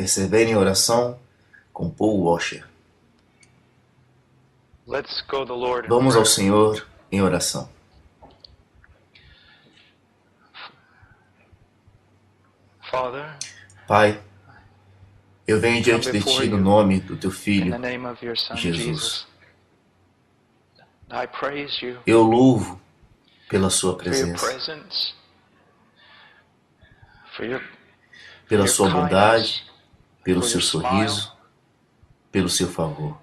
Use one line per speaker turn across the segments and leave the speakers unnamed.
Persevere em oração com Paul Washer. Vamos ao Senhor em oração. Pai, eu venho diante de Ti no nome do Teu Filho, Jesus. Eu louvo pela Sua presença, pela Sua bondade, pelo Seu sorriso, pelo Seu favor.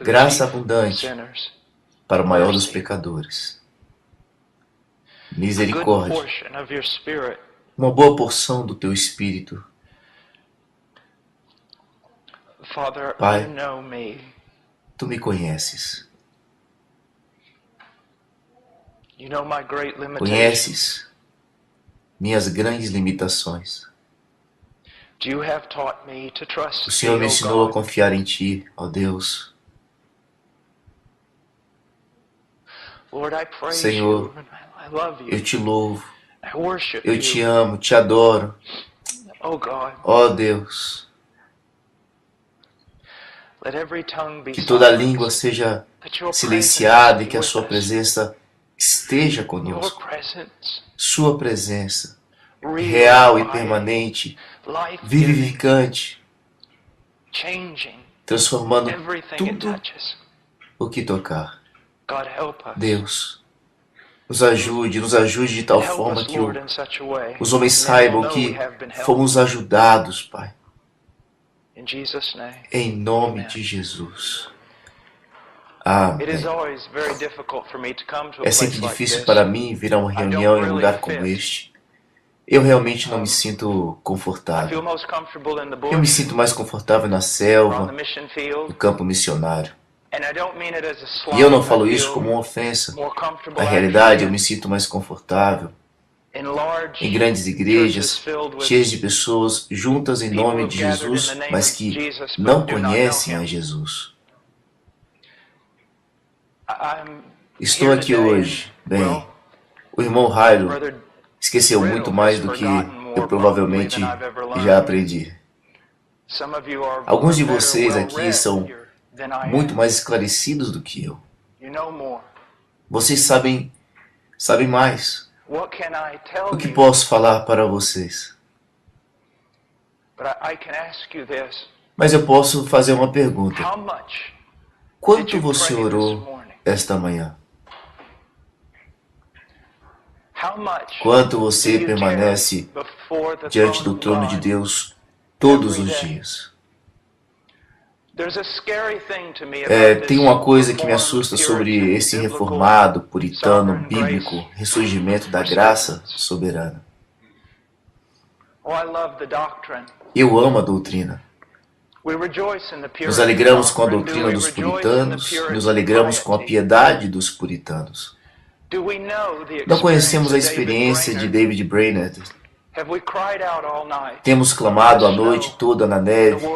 Graça abundante para o maior dos pecadores. Misericórdia, uma boa porção do Teu Espírito. Pai, Tu me conheces. Conheces minhas grandes limitações. O Senhor me ensinou a confiar em Ti, ó Deus. Senhor, eu Te louvo, eu Te amo, Te adoro. Ó Deus, que toda língua seja silenciada e que a Sua presença esteja conosco. Sua presença, real e permanente, vivificante, transformando tudo o que tocar. Deus, nos ajude de tal forma que os homens saibam que fomos ajudados, Pai. Em nome de Jesus. Amém. É sempre difícil para mim vir a uma reunião em um lugar como este. Eu realmente não me sinto confortável. Eu me sinto mais confortável na selva, no campo missionário. E eu não falo isso como uma ofensa. Na realidade, eu me sinto mais confortável em grandes igrejas, cheias de pessoas juntas em nome de Jesus, mas que não conhecem a Jesus. Estou aqui hoje. Bem, o irmão Jairo esqueceu muito mais do que eu provavelmente já aprendi. Alguns de vocês aqui são muito mais esclarecidos do que eu. Vocês sabem mais. O que posso falar para vocês? Mas eu posso fazer uma pergunta. Quanto você orou esta manhã? Quanto você permanece diante do trono de Deus todos os dias? Tem uma coisa que me assusta sobre esse reformado, puritano, bíblico, ressurgimento da graça soberana. Eu amo a doutrina. Nos alegramos com a doutrina dos puritanos, nos alegramos com a piedade dos puritanos. Não conhecemos a experiência de David Brainerd. Temos clamado a noite toda na neve,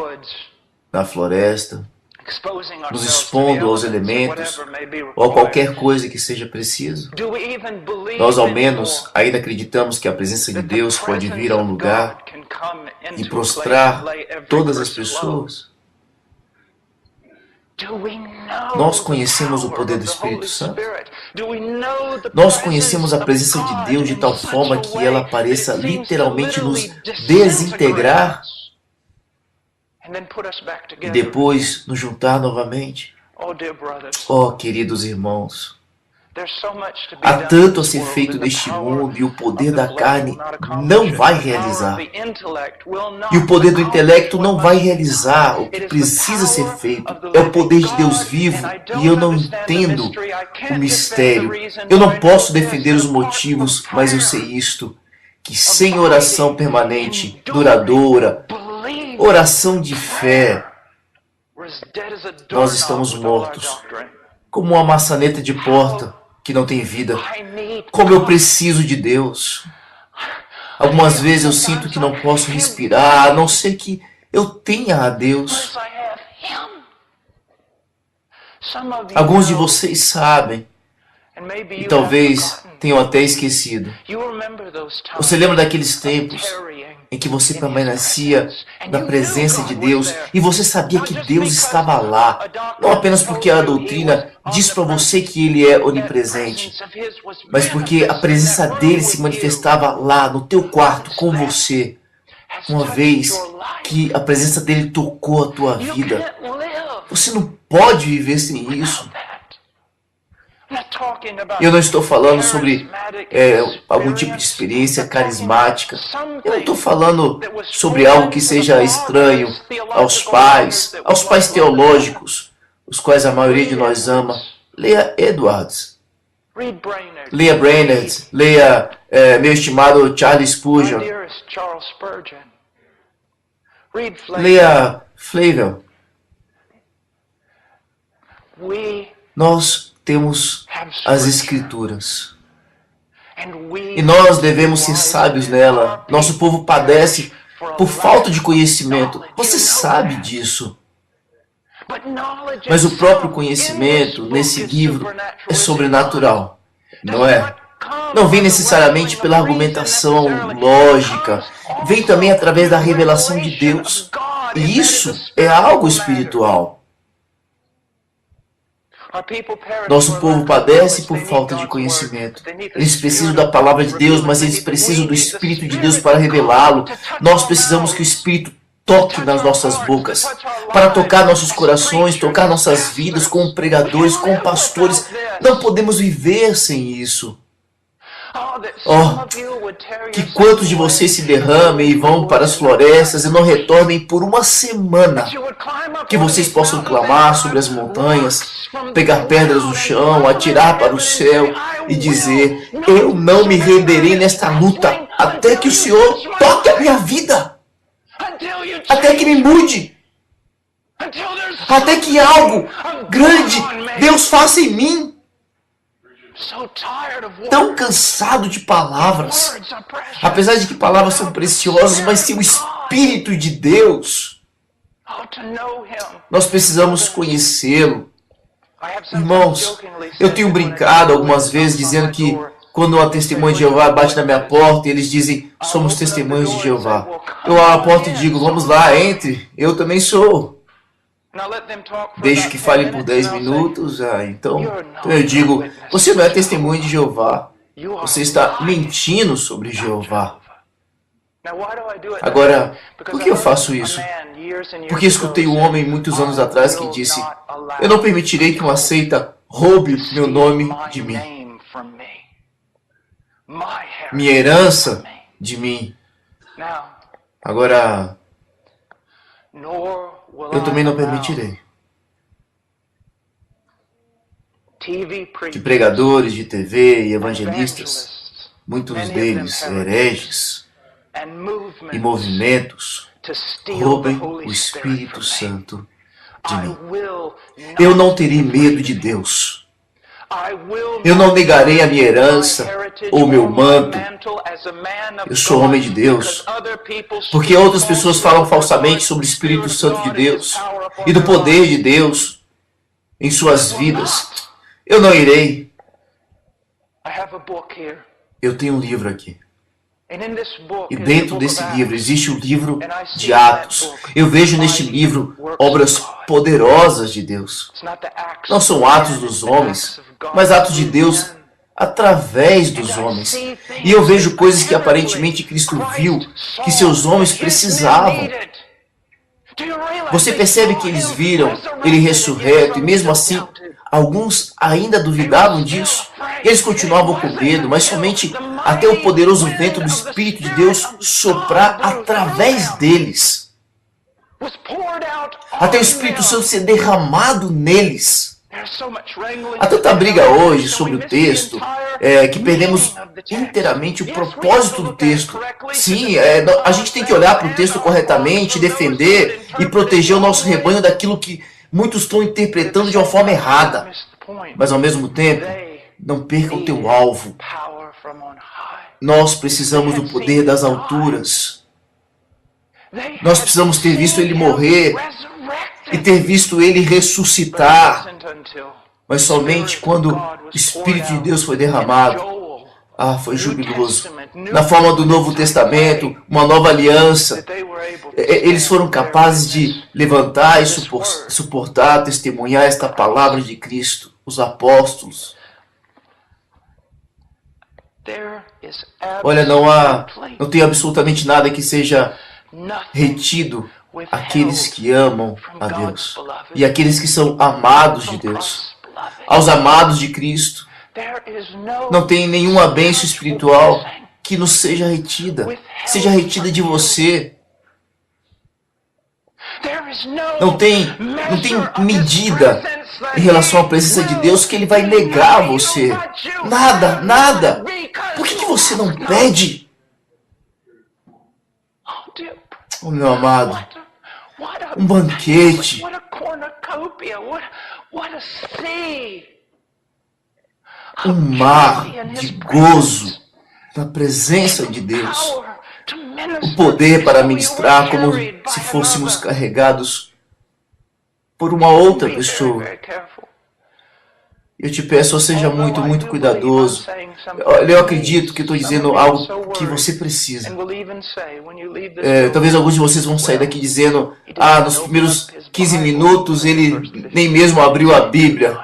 na floresta, nos expondo aos elementos ou a qualquer coisa que seja preciso. Nós, ao menos, ainda acreditamos que a presença de Deus pode vir a um lugar e prostrar todas as pessoas. Nós conhecemos o poder do Espírito Santo. Nós conhecemos a presença de Deus de tal forma que ela pareça literalmente nos desintegrar e depois nos juntar novamente. Oh, queridos irmãos, há tanto a ser feito neste mundo e o poder da carne não vai realizar. E o poder do intelecto não vai realizar o que precisa ser feito. É o poder de Deus vivo e eu não entendo o mistério. Eu não posso defender os motivos, mas eu sei isto, que sem oração permanente, duradoura, oração de fé, nós estamos mortos, como uma maçaneta de porta que não tem vida. Como eu preciso de Deus. Algumas vezes eu sinto que não posso respirar, a não ser que eu tenha a Deus. Alguns de vocês sabem, E talvez tenham até esquecido. Você lembra daqueles tempos em que você permanecia na presença de Deus e você sabia que Deus estava lá, não apenas porque a doutrina diz para você que Ele é onipresente, mas porque a presença dEle se manifestava lá no teu quarto com você, uma vez que a presença dEle tocou a tua vida. Você não pode viver sem isso. Eu não estou falando sobre algum tipo de experiência carismática. Eu não estou falando sobre algo que seja estranho aos pais teológicos, os quais a maioria de nós ama. Leia Edwards, leia Brainerd, leia meu estimado Charles Spurgeon, leia Flavel. Nós temos as Escrituras e nós devemos ser sábios nela. Nosso povo padece por falta de conhecimento. Você sabe disso. Mas o próprio conhecimento nesse livro é sobrenatural, não é? Não vem necessariamente pela argumentação lógica, vem também através da revelação de Deus. E isso é algo espiritual. Nosso povo padece por falta de conhecimento. Eles precisam da palavra de Deus, mas eles precisam do Espírito de Deus para revelá-lo. Nós precisamos que o Espírito toque nas nossas bocas, para tocar nossos corações, tocar nossas vidas como pregadores, como pastores. Não podemos viver sem isso. Oh, que quantos de vocês se derramem e vão para as florestas e não retornem por uma semana. Que vocês possam clamar sobre as montanhas, pegar pedras no chão, atirar para o céu e dizer: eu não me renderei nesta luta até que o Senhor toque a minha vida, até que me mude, até que algo grande Deus faça em mim. Tão cansado de palavras, apesar de que palavras são preciosas, mas sem o Espírito de Deus, nós precisamos conhecê-lo. Irmãos, eu tenho brincado algumas vezes dizendo que quando uma testemunha de Jeová bate na minha porta e eles dizem: somos testemunhas de Jeová, eu abro a porta e digo: vamos lá, entre, eu também sou. Deixo que fale por 10 minutos, então eu digo: você não é testemunha de Jeová, você está mentindo sobre Jeová. Agora, por que eu faço isso? Porque escutei um homem muitos anos atrás que disse: eu não permitirei que uma seita roube meu nome de mim, minha herança de mim. Agora, eu também não permitirei que pregadores de TV e evangelistas, muitos deles hereges e movimentos, roubem o Espírito Santo de mim. Eu não terei medo de Deus. Eu não negarei a minha herança ou meu manto. Eu sou homem de Deus. Porque outras pessoas falam falsamente sobre o Espírito Santo de Deus e do poder de Deus em suas vidas. Eu não irei. Eu tenho um livro aqui. E dentro desse livro existe o livro de Atos. Eu vejo neste livro obras poderosas de Deus. Não são atos dos homens, mas atos de Deus através dos homens. E eu vejo coisas que aparentemente Cristo viu, que seus homens precisavam. Você percebe que eles viram Ele ressurreto e mesmo assim alguns ainda duvidavam disso. Eles continuavam com medo, mas somente até o poderoso vento do Espírito de Deus soprar através deles. Até o Espírito Santo ser derramado neles. Há tanta briga hoje sobre o texto que perdemos inteiramente o propósito do texto. Sim, a gente tem que olhar para o texto corretamente, defender e proteger o nosso rebanho daquilo que muitos estão interpretando de uma forma errada. Mas ao mesmo tempo, não perca o teu alvo. Nós precisamos do poder das alturas. Nós precisamos ter visto Ele morrer e ter visto Ele ressuscitar. mas somente quando o Espírito de Deus foi derramado. Foi jubiloso. Na forma do Novo Testamento, uma nova aliança, eles foram capazes de levantar e suportar, testemunhar esta palavra de Cristo, os apóstolos. Olha, não tem absolutamente nada que seja retido àqueles que amam a Deus e àqueles que são amados de Deus. Aos amados de Cristo, não tem nenhuma bênção espiritual que nos seja retida de você. Não tem medida em relação à presença de Deus que Ele vai negar a você. Nada, nada. Por que você não pede? Oh, meu amado, um banquete. Um mar de gozo na presença de Deus. O poder para ministrar como se fôssemos carregados por uma outra pessoa. Eu te peço, seja muito, muito cuidadoso. Eu acredito que estou dizendo algo que você precisa. Talvez alguns de vocês vão sair daqui dizendo, nos primeiros 15 minutos ele nem mesmo abriu a Bíblia.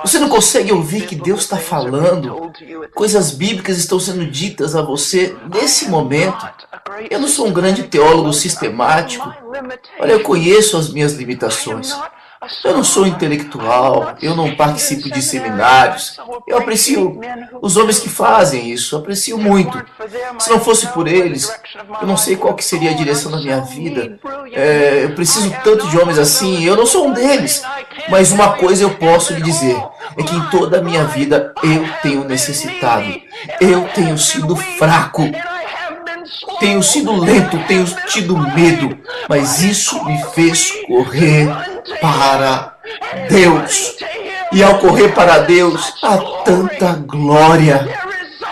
Você não consegue ouvir que Deus está falando? Coisas bíblicas estão sendo ditas a você nesse momento. Eu não sou um grande teólogo sistemático. Olha, eu conheço as minhas limitações. Eu não sou intelectual, eu não participo de seminários. Eu aprecio os homens que fazem isso, aprecio muito. Se não fosse por eles, eu não sei qual que seria a direção da minha vida. Eu preciso tanto de homens assim, eu não sou um deles. Mas uma coisa eu posso lhe dizer, é que em toda a minha vida eu tenho necessitado. Eu tenho sido fraco. Tenho sido lento, tenho tido medo, mas isso me fez correr para Deus. E ao correr para Deus, há tanta glória,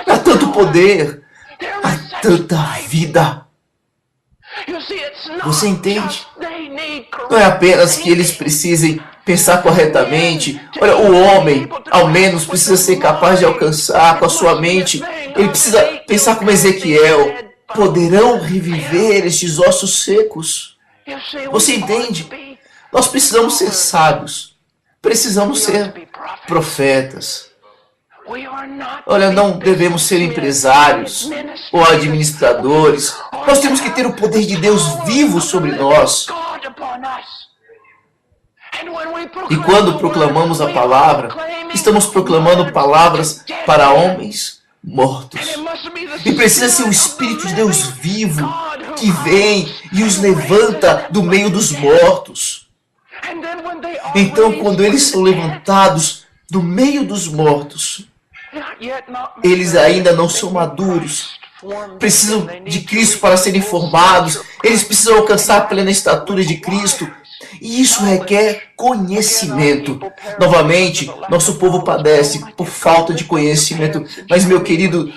há tanto poder, há tanta vida. Você entende? Não é apenas que eles precisem pensar corretamente. Olha, o homem, ao menos, precisa ser capaz de alcançar com a sua mente. Ele precisa pensar como Ezequiel. Poderão reviver estes ossos secos? Você entende? Nós precisamos ser sábios. Precisamos ser profetas. Olha, não devemos ser empresários ou administradores. Nós temos que ter o poder de Deus vivo sobre nós. E quando proclamamos a palavra, estamos proclamando palavras para homens mortos. E precisa ser o Espírito de Deus vivo que vem e os levanta do meio dos mortos. Então, quando eles são levantados do meio dos mortos, eles ainda não são maduros. Precisam de Cristo para serem formados. Eles precisam alcançar a plena estatura de Cristo. E isso requer conhecimento. Novamente, nosso povo padece por falta de conhecimento. Mas, meu querido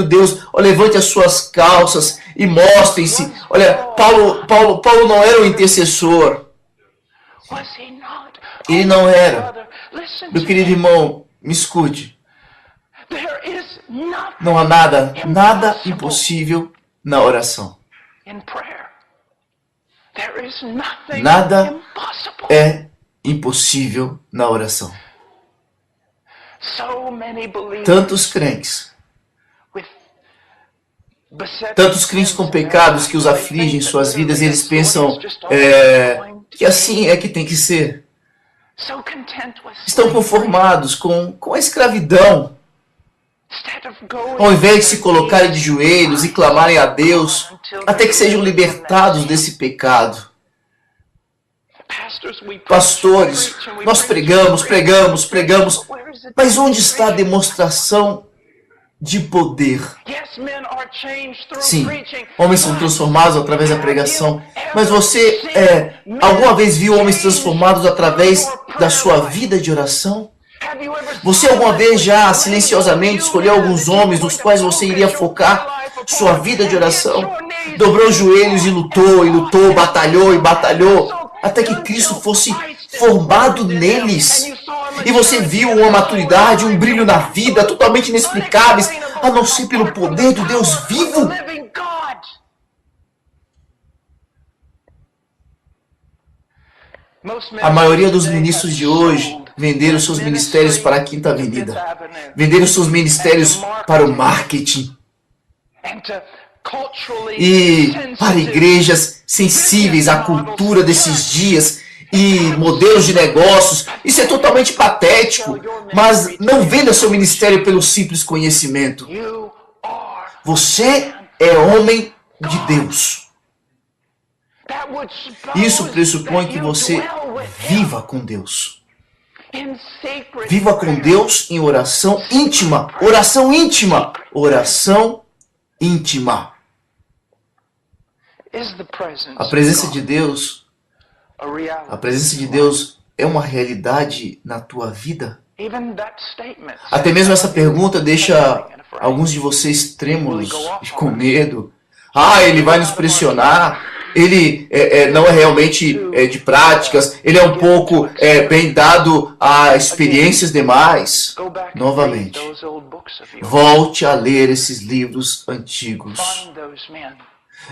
Deus, levante as suas calças e mostrem-se. Olha, Paulo não era o intercessor. Ele não era. Meu querido irmão, me escute. Não há nada impossível na oração. Nada é impossível na oração. Tantos crentes com pecados que os afligem em suas vidas, e eles pensam que assim é que tem que ser. Estão conformados com a escravidão. Ao invés de se colocarem de joelhos e clamarem a Deus, até que sejam libertados desse pecado. Pastores, nós pregamos, mas onde está a demonstração de poder? Sim, homens são transformados através da pregação, mas você alguma vez viu homens transformados através da sua vida de oração? Você alguma vez já silenciosamente escolheu alguns homens nos quais você iria focar sua vida de oração? Dobrou os joelhos e lutou, batalhou, até que Cristo fosse formado neles. E você viu uma maturidade, um brilho na vida totalmente inexplicáveis, a não ser pelo poder do Deus vivo. A maioria dos ministros de hoje venderam seus ministérios para a Quinta Avenida. Venderam seus ministérios para o marketing. E para igrejas sensíveis à cultura desses dias e modelos de negócios. Isso é totalmente patético. Mas não venda seu ministério pelo simples conhecimento. Você é homem de Deus. Isso pressupõe que você viva com Deus. Viva com Deus em oração íntima. Oração íntima. Oração íntima. A presença de Deus é uma realidade na tua vida? Até mesmo essa pergunta deixa alguns de vocês trêmulos e com medo. Ele vai nos pressionar. Ele não é realmente de práticas. Ele é um pouco bem dado a experiências demais. Novamente, volte a ler esses livros antigos.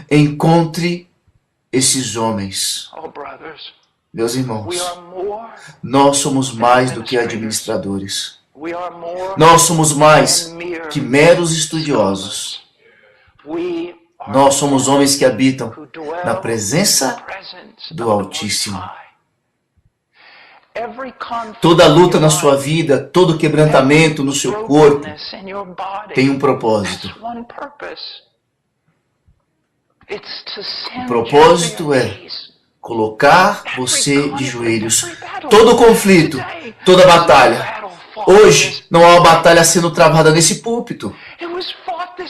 Encontre esses homens. Meus irmãos, nós somos mais do que administradores. Nós somos mais que meros estudiosos. Nós somos homens que habitam na presença do Altíssimo. Toda luta na sua vida, todo quebrantamento no seu corpo tem um propósito. O propósito é colocar você de joelhos. Todo conflito, toda batalha. Hoje não há uma batalha sendo travada nesse púlpito.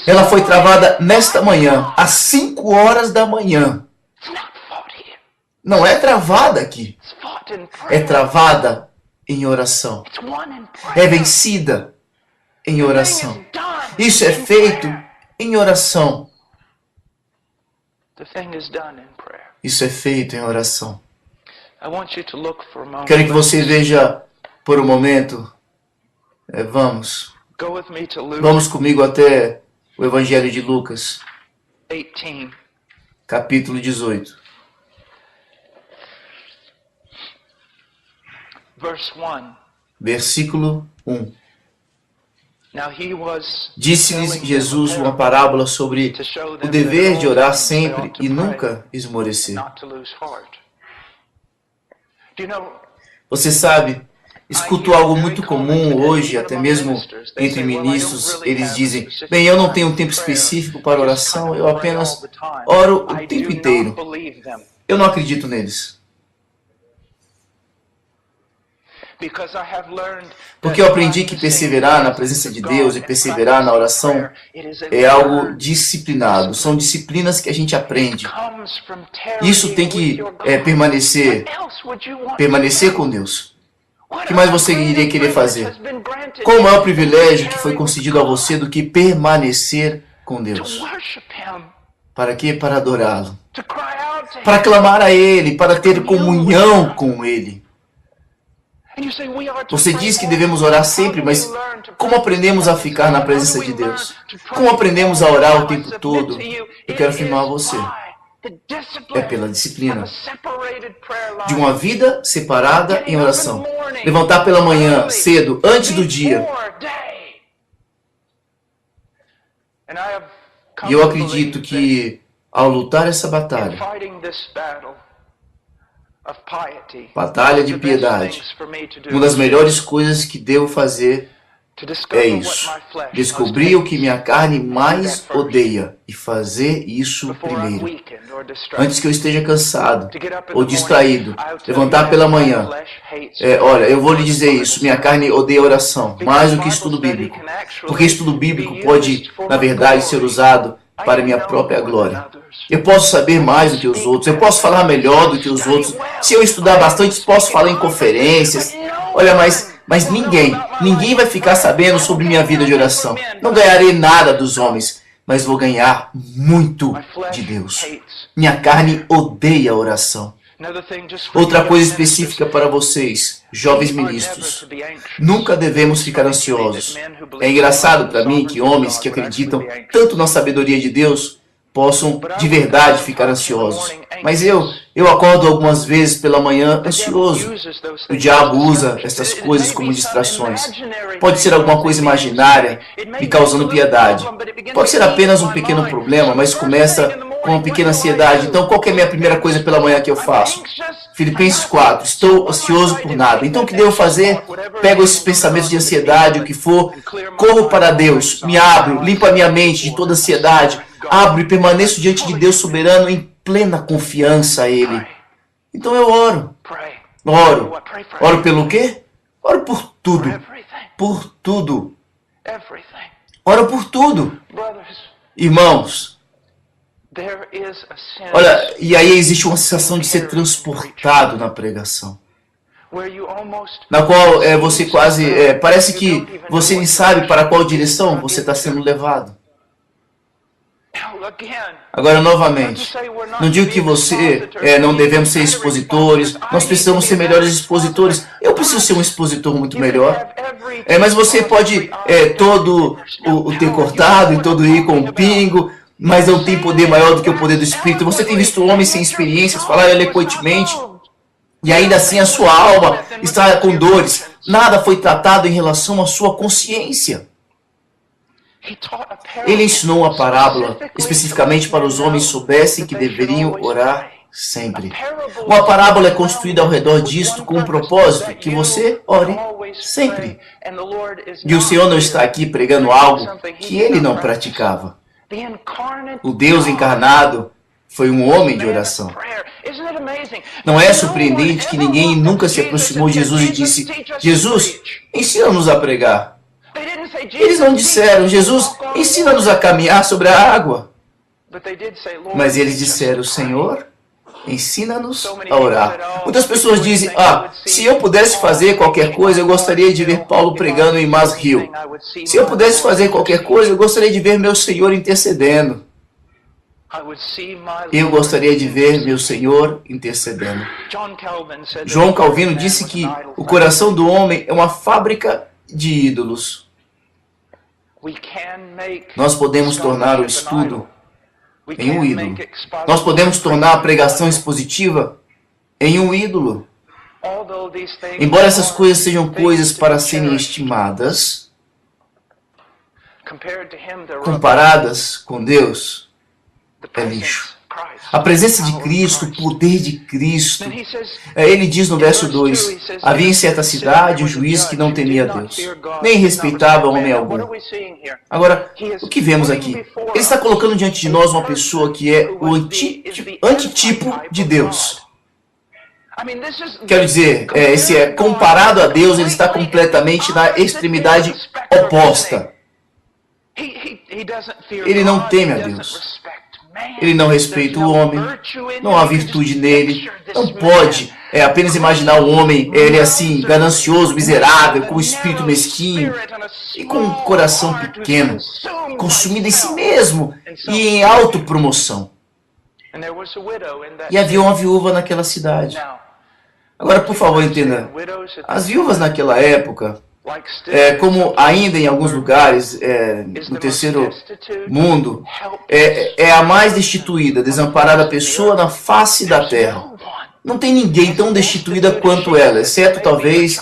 Ela foi travada nesta manhã, às 5 horas da manhã. Não é travada aqui. É travada em oração. É vencida em oração. Isso é feito em oração. Isso é feito em oração. Quero que você veja por um momento. Vamos comigo até o Evangelho de Lucas, capítulo 18. Versículo 1. Disse-lhes Jesus uma parábola sobre o dever de orar sempre e nunca esmorecer. Você sabe, escuto algo muito comum hoje, até mesmo entre ministros. Eles dizem: bem, eu não tenho um tempo específico para oração, eu apenas oro o tempo inteiro. Eu não acredito neles. Porque eu aprendi que perseverar na presença de Deus e perseverar na oração é algo disciplinado. São disciplinas que a gente aprende. Isso tem que permanecer com Deus. O que mais você iria querer fazer? Qual o maior privilégio que foi concedido a você do que permanecer com Deus? Para quê? Para adorá-lo. Para clamar a Ele, para ter comunhão com Ele. Você diz que devemos orar sempre, mas como aprendemos a ficar na presença de Deus? Como aprendemos a orar o tempo todo? Eu quero afirmar a você. É pela disciplina de uma vida separada em oração. Levantar pela manhã, cedo, antes do dia. E eu acredito que ao lutar essa batalha de piedade, uma das melhores coisas que devo fazer é isso. Descobrir o que minha carne mais odeia e fazer isso primeiro. Antes que eu esteja cansado ou distraído, levantar pela manhã. Olha, eu vou lhe dizer isso. Minha carne odeia oração mais do que estudo bíblico. Porque estudo bíblico pode, na verdade, ser usado para minha própria glória. Eu posso saber mais do que os outros. Eu posso falar melhor do que os outros. Se eu estudar bastante, posso falar em conferências. Olha, mas ninguém vai ficar sabendo sobre minha vida de oração. Não ganharei nada dos homens, mas vou ganhar muito de Deus. Minha carne odeia a oração. Outra coisa específica para vocês, jovens ministros. Nunca devemos ficar ansiosos. É engraçado para mim que homens que acreditam tanto na sabedoria de Deus possam de verdade ficar ansiosos. Mas eu acordo algumas vezes pela manhã ansioso. O diabo usa essas coisas como distrações. Pode ser alguma coisa imaginária me causando piedade. Pode ser apenas um pequeno problema, mas começa com uma pequena ansiedade. Então, qual que é a minha primeira coisa pela manhã que eu faço? Filipenses 4. Estou ansioso por nada. Então, o que devo fazer? Pego esses pensamentos de ansiedade, o que for, corro para Deus, me abro, limpo a minha mente de toda ansiedade, abro e permaneço diante de Deus soberano em plena confiança a Ele. Então eu oro. Oro pelo quê? Oro por tudo. Por tudo. Oro por tudo. Irmãos, olha, e aí existe uma sensação de ser transportado na pregação, na qual você quase, parece que você nem sabe para qual direção você está sendo levado. Agora, novamente, não digo que não devemos ser expositores, nós precisamos ser melhores expositores. Eu preciso ser um expositor muito melhor. Mas você pode todo o ter cortado e todo ir com um pingo, mas não tem poder maior do que o poder do Espírito. Você tem visto homens sem experiências falar eloquentemente, e ainda assim a sua alma está com dores. Nada foi tratado em relação à sua consciência. Ele ensinou uma parábola especificamente para os homens soubessem que deveriam orar sempre. Uma parábola é construída ao redor disto com um propósito, que você ore sempre. E o Senhor não está aqui pregando algo que ele não praticava. O Deus encarnado foi um homem de oração. Não é surpreendente que ninguém nunca se aproximou de Jesus e disse: Jesus, ensina-nos a pregar. Eles não disseram: Jesus, ensina-nos a caminhar sobre a água. Mas eles disseram: Senhor, ensina-nos a orar. Muitas pessoas dizem: se eu pudesse fazer qualquer coisa, eu gostaria de ver Paulo pregando em Mars Hill. Se eu pudesse fazer qualquer coisa, eu gostaria de ver meu Senhor intercedendo. Eu gostaria de ver meu Senhor intercedendo. João Calvino disse que o coração do homem é uma fábrica de ídolos. Nós podemos tornar o estudo em um ídolo. Nós podemos tornar a pregação expositiva em um ídolo. Embora essas coisas sejam coisas para serem estimadas, comparadas com Deus, é lixo. A presença de Cristo, o poder de Cristo. Ele diz no verso 2, havia em certa cidade um juiz que não temia Deus, nem respeitava homem algum. Agora, o que vemos aqui? Ele está colocando diante de nós uma pessoa que é o antitipo de Deus. Quero dizer, comparado a Deus, ele está completamente na extremidade oposta. Ele não teme a Deus. Ele não respeita o homem, não há virtude nele, não pode apenas imaginar o homem, ele assim, ganancioso, miserável, com o espírito mesquinho e com um coração pequeno, consumido em si mesmo e em autopromoção. E havia uma viúva naquela cidade. Agora, por favor, entenda, as viúvas naquela época, como ainda em alguns lugares, no terceiro mundo, é a mais destituída, desamparada pessoa na face da terra. Não tem ninguém tão destituída quanto ela, exceto talvez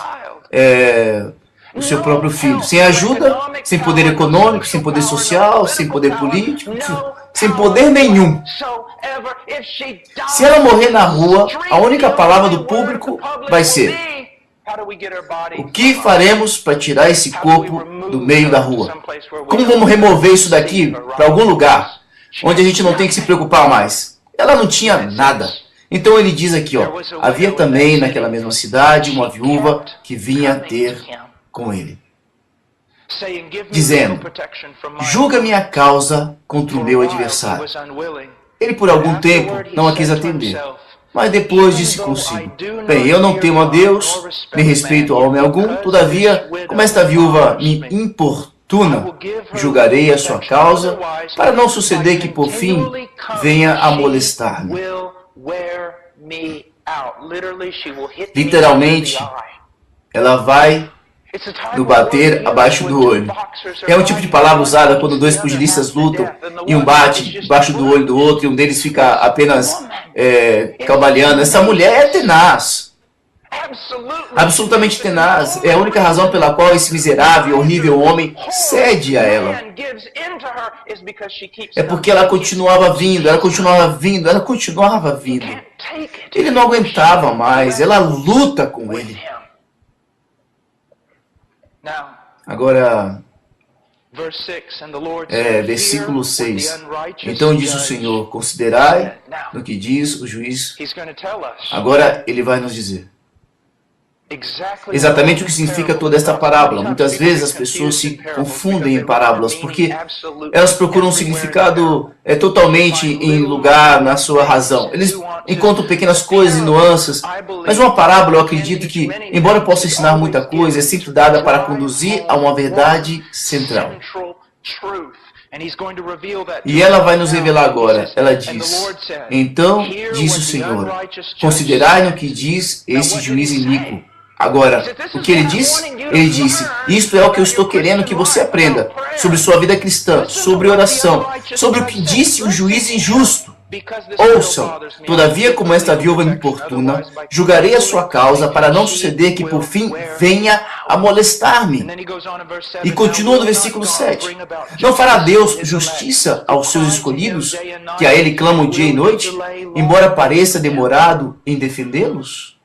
o seu próprio filho. Sem ajuda, sem poder econômico, sem poder social, sem poder político, sem poder nenhum. Se ela morrer na rua, a única palavra do público vai ser: o que faremos para tirar esse corpo do meio da rua? Como vamos remover isso daqui para algum lugar onde a gente não tem que se preocupar mais? Ela não tinha nada. Então ele diz aqui, havia também naquela mesma cidade uma viúva que vinha ter com ele, dizendo: julga minha causa contra o meu adversário. Ele por algum tempo não a quis atender. Mas depois disse consigo: bem, eu não temo a Deus, nem respeito a homem algum, todavia, como esta viúva me importuna, julgarei a sua causa, para não suceder que por fim venha a molestar-me. Literalmente, ela vai no bater abaixo do olho. É um tipo de palavra usada quando dois pugilistas lutam e um bate debaixo do olho do outro e um deles fica apenas cambaleando. Essa mulher é tenaz. Absolutamente tenaz. É a única razão pela qual esse miserável e horrível homem cede a ela. É porque ela continuava vindo, ela continuava vindo, ela continuava vindo. Ele não aguentava mais, ela luta com ele. Agora, versículo 6. Então diz o Senhor, considerai no que diz o juiz. Agora ele vai nos dizer exatamente o que significa toda esta parábola. Muitas vezes as pessoas se confundem em parábolas porque elas procuram um significado totalmente em lugar na sua razão. Eles encontram pequenas coisas e nuances, mas uma parábola, eu acredito que, embora possa ensinar muita coisa, é sempre dada para conduzir a uma verdade central. E ela vai nos revelar agora. Ela diz, então disse o Senhor, considerai no que diz esse juiz iníquo. Agora, o que ele disse? Ele disse, isto é o que eu estou querendo que você aprenda sobre sua vida cristã, sobre oração, sobre o que disse o juiz injusto. Ouçam, todavia como esta viúva me importuna, julgarei a sua causa para não suceder que por fim venha a molestar-me. E continua no versículo 7. Não fará Deus justiça aos seus escolhidos, que a ele clamam dia e noite, embora pareça demorado em defendê-los?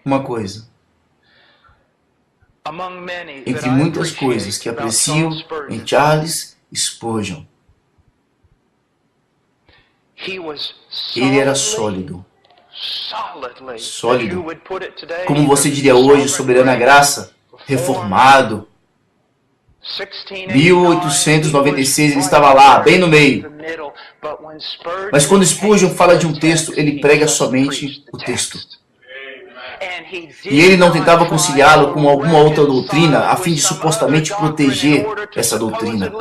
Uma coisa, entre muitas coisas que aprecio em Charles Spurgeon, ele era sólido. Sólido. Como você diria hoje, soberana graça, reformado. 1896 ele estava lá, bem no meio. Mas quando Spurgeon fala de um texto, ele prega somente o texto. E ele não tentava conciliá-lo com alguma outra doutrina a fim de supostamente proteger essa doutrina.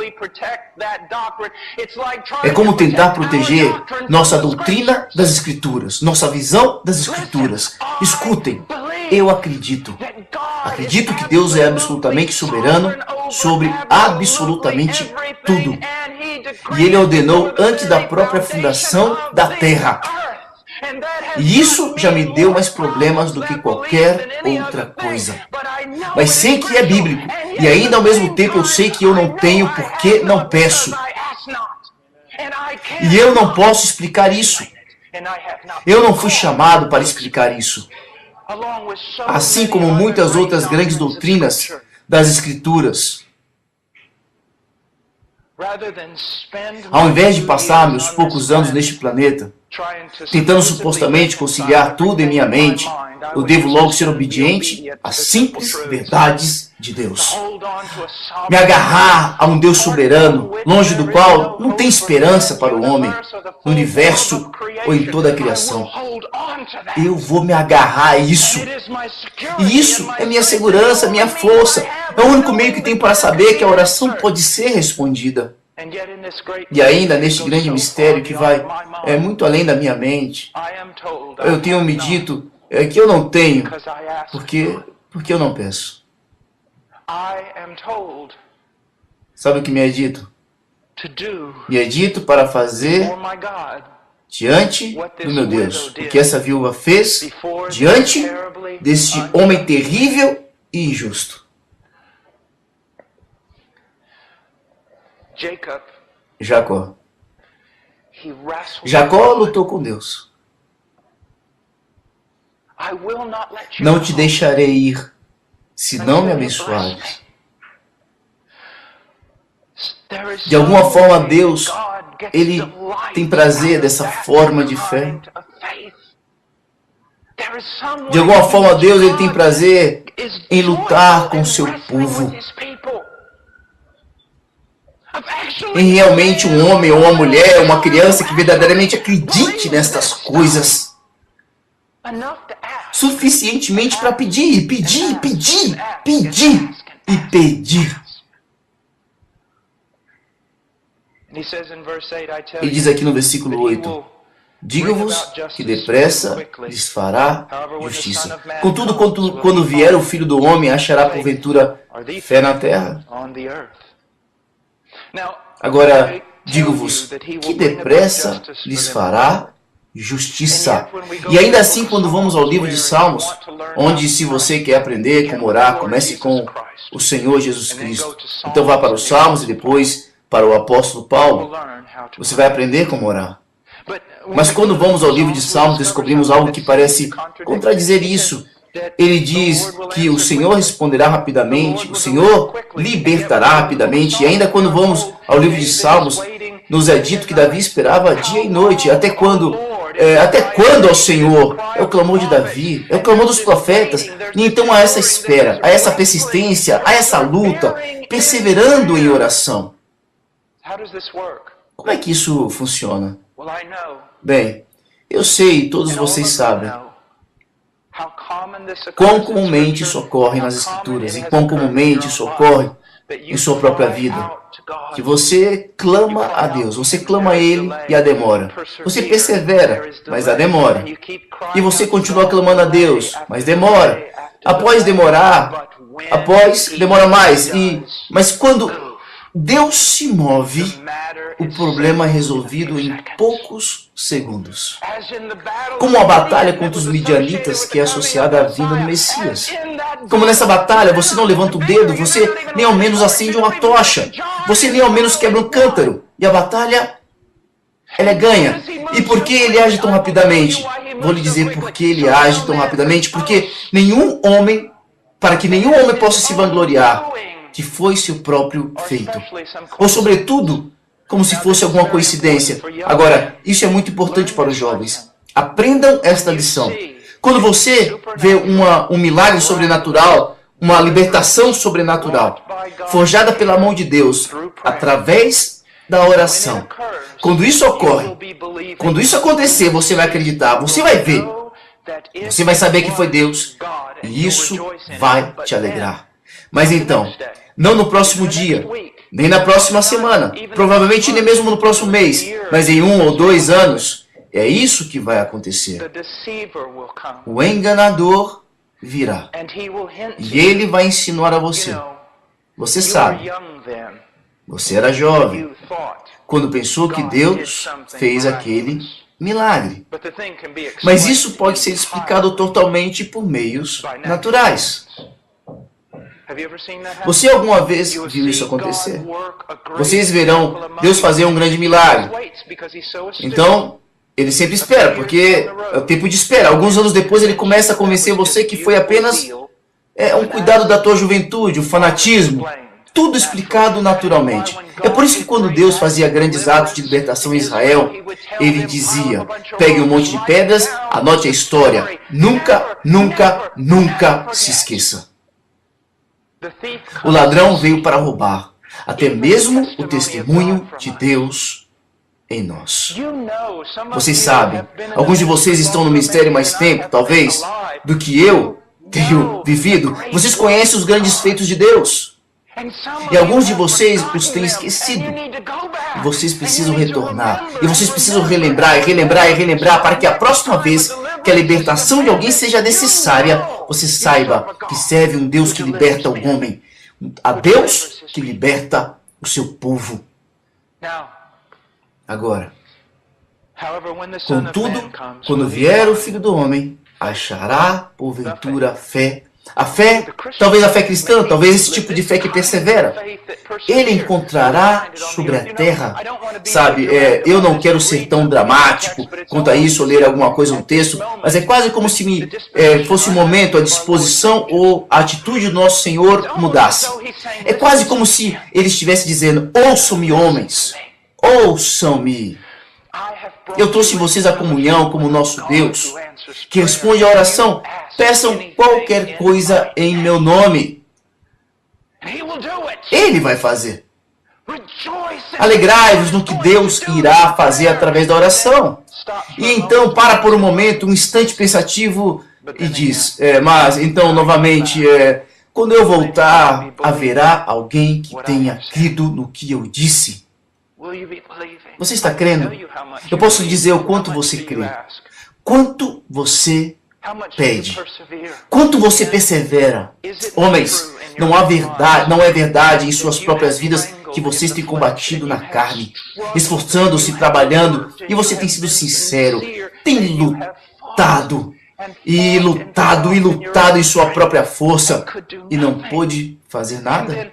É como tentar proteger nossa doutrina das Escrituras, nossa visão das Escrituras. Escutem, eu acredito. Acredito que Deus é absolutamente soberano sobre absolutamente tudo. E Ele ordenou antes da própria fundação da terra. E isso já me deu mais problemas do que qualquer outra coisa. Mas sei que é bíblico. E ainda ao mesmo tempo eu sei que eu não tenho porque não peço. E eu não posso explicar isso. Eu não fui chamado para explicar isso. Assim como muitas outras grandes doutrinas das Escrituras. Ao invés de passar meus poucos anos neste planeta, tentando supostamente conciliar tudo em minha mente, eu devo logo ser obediente às simples verdades de Deus. Me agarrar a um Deus soberano, longe do qual não tem esperança para o homem, no universo ou em toda a criação. Eu vou me agarrar a isso. E isso é minha segurança, minha força. É o único meio que tenho para saber que a oração pode ser respondida. E ainda neste grande mistério que vai muito além da minha mente, eu tenho me dito que eu não tenho, porque eu não peço. Sabe o que me é dito? Me é dito para fazer diante do meu Deus o que essa viúva fez diante deste homem terrível e injusto. Jacó lutou com Deus. Não te deixarei ir, se não me abençoares. De alguma forma, Deus, Ele tem prazer dessa forma de fé. De alguma forma, Deus, Ele tem prazer em lutar com o seu povo. Em realmente um homem ou uma mulher, uma criança que verdadeiramente acredite nestas coisas. Suficientemente para pedir, pedir, pedir, pedir e pedir. Ele diz aqui no versículo 8, Digo-vos que depressa lhes fará justiça. Contudo, quando vier o Filho do Homem, achará porventura fé na terra? Agora, digo-vos que depressa lhes fará justiça. E ainda assim, quando vamos ao livro de Salmos, onde, se você quer aprender como orar, comece com o Senhor Jesus Cristo. Então vá para os Salmos e depois para o apóstolo Paulo. Você vai aprender como orar. Mas quando vamos ao livro de Salmos, descobrimos algo que parece contradizer isso. Ele diz que o Senhor responderá rapidamente, o Senhor libertará rapidamente. E ainda quando vamos ao livro de Salmos, nos é dito que Davi esperava dia e noite. Até quando ao Senhor? É o clamor de Davi, é o clamor dos profetas. E então há essa espera, há essa persistência, há essa luta, perseverando em oração. Como é que isso funciona? Bem, eu sei, todos vocês sabem, quão comumente isso ocorre nas Escrituras e quão comumente isso ocorre em sua própria vida. Que você clama a Deus, você clama a Ele e a demora. Você persevera, mas a demora. E você continua clamando a Deus, mas demora. Após demorar, demora mais. Mas quando Deus se move, o problema é resolvido em poucos segundos. Como a batalha contra os midianitas que é associada à vinda do Messias. Como nessa batalha você não levanta o dedo, você nem ao menos acende uma tocha, você nem ao menos quebra um cântaro. E a batalha, ela é ganha. E por que ele age tão rapidamente? Vou lhe dizer por que ele age tão rapidamente. Porque para que nenhum homem possa se vangloriar que foi seu próprio feito. Ou sobretudo, como se fosse alguma coincidência. Agora, isso é muito importante para os jovens. Aprendam esta lição. Quando você vê um milagre sobrenatural, uma libertação sobrenatural, forjada pela mão de Deus, através da oração. Quando isso ocorre, quando isso acontecer, você vai acreditar, você vai ver, você vai saber que foi Deus, e isso vai te alegrar. Mas então, não no próximo dia, nem na próxima semana, provavelmente nem mesmo no próximo mês, mas em 1 ou 2 anos, é isso que vai acontecer. O enganador virá, e ele vai insinuar a você. Você sabe, você era jovem, quando pensou que Deus fez aquele milagre. Mas isso pode ser explicado totalmente por meios naturais. Você alguma vez viu isso acontecer? Vocês verão Deus fazer um grande milagre. Então, ele sempre espera, porque é o tempo de espera. Alguns anos depois ele começa a convencer você que foi apenas um cuidado da tua juventude, o fanatismo. Tudo explicado naturalmente. É por isso que quando Deus fazia grandes atos de libertação em Israel, ele dizia, pegue um monte de pedras, anote a história. Nunca, nunca, nunca se esqueça. O ladrão veio para roubar, até mesmo o testemunho de Deus em nós. Vocês sabem, alguns de vocês estão no ministério mais tempo, talvez, do que eu tenho vivido. Vocês conhecem os grandes feitos de Deus. E alguns de vocês os têm esquecido. E vocês precisam retornar. E vocês precisam relembrar e relembrar e relembrar para que a próxima vez que a libertação de alguém seja necessária, você saiba que serve um Deus que liberta o homem. A Deus que liberta o seu povo. Agora, contudo, quando vier o Filho do Homem, achará porventura fé. A fé, talvez a fé cristã, talvez esse tipo de fé que persevera. Ele encontrará sobre a terra. Sabe, eu não quero ser tão dramático quanto a isso, ou ler alguma coisa no texto, mas é quase como se fosse um momento, a disposição ou a atitude do nosso Senhor mudasse. É quase como se ele estivesse dizendo, ouçam-me, homens, ouçam-me. Eu trouxe vocês a comunhão como nosso Deus, que responde à oração. Peçam qualquer coisa em meu nome. Ele vai fazer. Alegrai-vos no que Deus irá fazer através da oração. E então para por um momento, um instante pensativo e diz, mas então novamente, quando eu voltar, haverá alguém que tenha crido no que eu disse. Você está crendo? Eu posso lhe dizer o quanto você crê. Quanto você pede. Quanto você persevera. Homens, não é verdade em suas próprias vidas que vocês têm combatido na carne, esforçando-se, trabalhando, e você tem sido sincero, tem lutado, e lutado, e lutado em sua própria força, e não pôde fazer nada?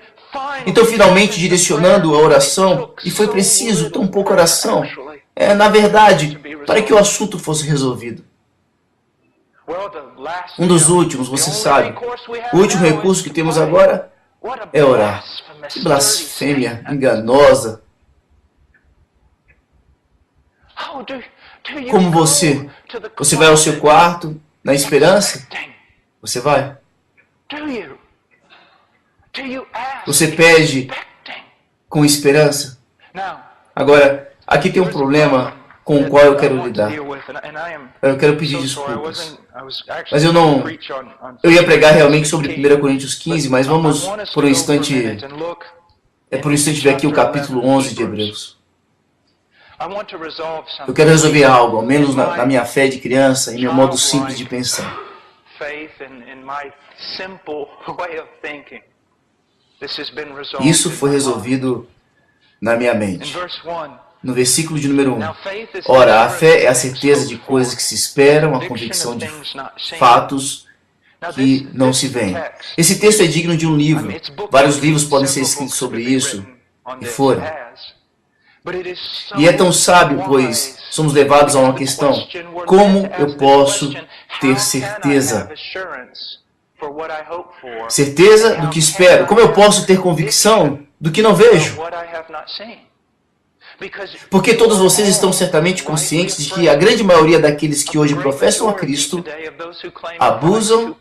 Então, finalmente, direcionando a oração, e foi preciso tão pouca oração, na verdade, para que o assunto fosse resolvido. Um dos últimos, você sabe, o último recurso que temos agora é orar. Que blasfêmia enganosa. Como você vai ao seu quarto na esperança? Você vai? Você pede com esperança? Agora, aqui tem um problema com o qual eu quero lidar. Eu quero pedir desculpas. Mas eu ia pregar realmente sobre 1 Coríntios 15, mas vamos por um instante ver aqui o capítulo 11 de Hebreus. Eu quero resolver algo, ao menos na minha fé de criança e meu modo simples de pensar. Isso foi resolvido na minha mente. No versículo de número 1. Ora, a fé é a certeza de coisas que se esperam, a convicção de fatos que não se veem. Esse texto é digno de um livro. Vários livros podem ser escritos sobre isso, e foram. E é tão sábio, pois somos levados a uma questão: como eu posso ter certeza? Certeza do que espero. Como eu posso ter convicção do que não vejo? Porque todos vocês estão certamente conscientes de que a grande maioria daqueles que hoje professam a Cristo abusam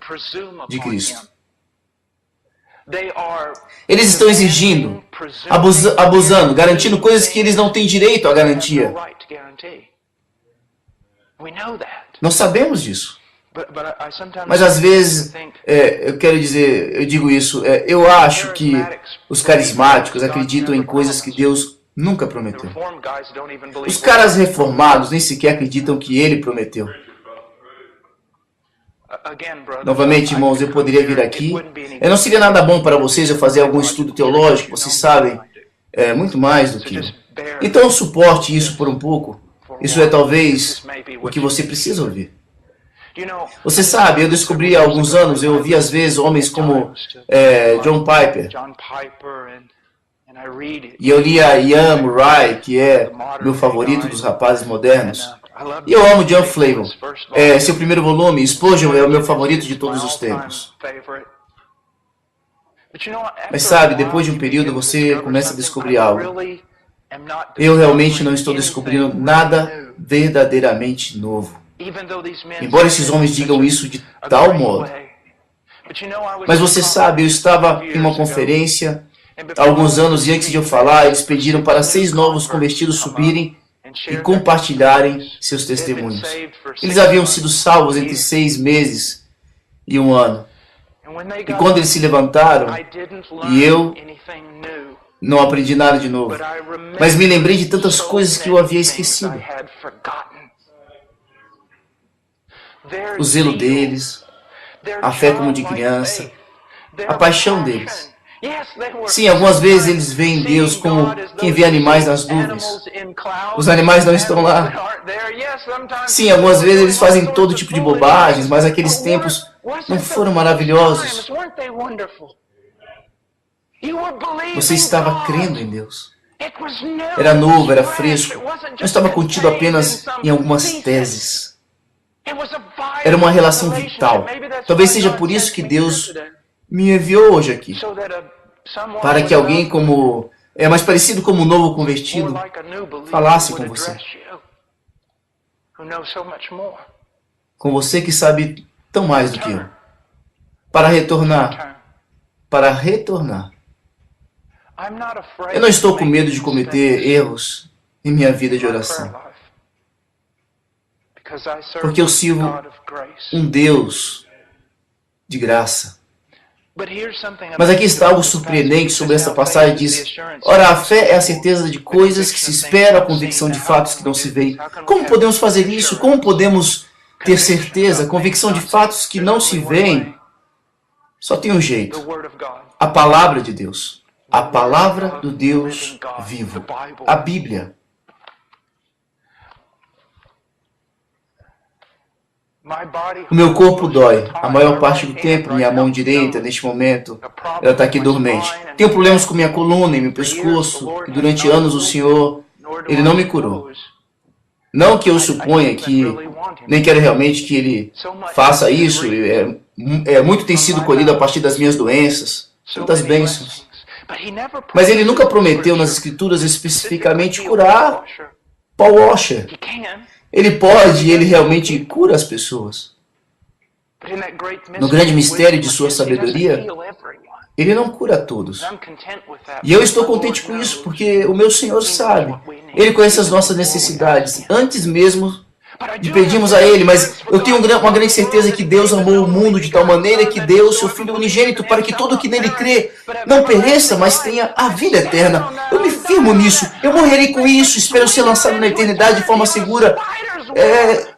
de Cristo. Eles estão exigindo, abusando, garantindo coisas que eles não têm direito à garantia. Nós sabemos disso. Mas às vezes, eu digo isso, eu acho que os carismáticos acreditam em coisas que Deus nunca prometeu. Os caras reformados nem sequer acreditam que Ele prometeu. Novamente, irmãos, eu poderia vir aqui. Não seria nada bom para vocês eu fazer algum estudo teológico, vocês sabem, muito mais do que eu. Então, suporte isso por um pouco. Isso é talvez o que você precisa ouvir. Você sabe, eu descobri há alguns anos, eu ouvi às vezes homens como John Piper. E eu li a Ian Murray, que é meu favorito dos rapazes modernos. E eu amo John Flavel. Seu primeiro volume, Explosion, é o meu favorito de todos os tempos. Mas sabe, depois de um período você começa a descobrir algo. Eu realmente não estou descobrindo nada verdadeiramente novo. Embora esses homens digam isso de tal modo. Mas você sabe, eu estava em uma conferência há alguns anos e antes de eu falar, eles pediram para 6 novos convertidos subirem e compartilharem seus testemunhos. Eles haviam sido salvos entre 6 meses e 1 ano. E quando eles se levantaram, e eu não aprendi nada de novo, mas me lembrei de tantas coisas que eu havia esquecido. O zelo deles, a fé como de criança, a paixão deles. Sim, algumas vezes eles veem Deus como quem vê animais nas nuvens. Os animais não estão lá. Sim, algumas vezes eles fazem todo tipo de bobagens, mas aqueles tempos não foram maravilhosos. Você estava crendo em Deus. Era novo, era fresco. Não estava contido apenas em algumas teses. Era uma relação vital. Talvez seja por isso que Deus me enviou hoje aqui. Para que alguém mais parecido como um novo convertido, falasse com você. Com você que sabe tão mais do que eu. Para retornar. Para retornar. Eu não estou com medo de cometer erros em minha vida de oração. Porque eu sirvo um Deus de graça. Mas aqui está algo surpreendente sobre essa passagem. Diz: ora, a fé é a certeza de coisas que se esperam, a convicção de fatos que não se veem. Como podemos fazer isso? Como podemos ter certeza, a convicção de fatos que não se veem? Só tem um jeito: a palavra de Deus. A palavra do Deus vivo. A Bíblia. O meu corpo dói. A maior parte do tempo, minha mão direita, neste momento, ela está aqui dormente. Tenho problemas com minha coluna e meu pescoço. E durante anos o Senhor, Ele não me curou. Não que eu suponha que, nem quero realmente que Ele faça isso. Muito tem sido colhido a partir das minhas doenças. Tantas bênçãos. Mas Ele nunca prometeu nas Escrituras especificamente curar Paul Washer. Ele pode, Ele realmente cura as pessoas. No grande mistério de sua sabedoria, Ele não cura todos. E eu estou contente com isso, porque o meu Senhor sabe. Ele conhece as nossas necessidades, antes mesmo de pedirmos a Ele. Mas eu tenho uma grande certeza que Deus amou o mundo de tal maneira que deu o seu Filho unigênito para que todo que nele crê não pereça, mas tenha a vida eterna. Eu me firmo nisso. Eu morrerei com isso. Espero ser lançado na eternidade de forma segura.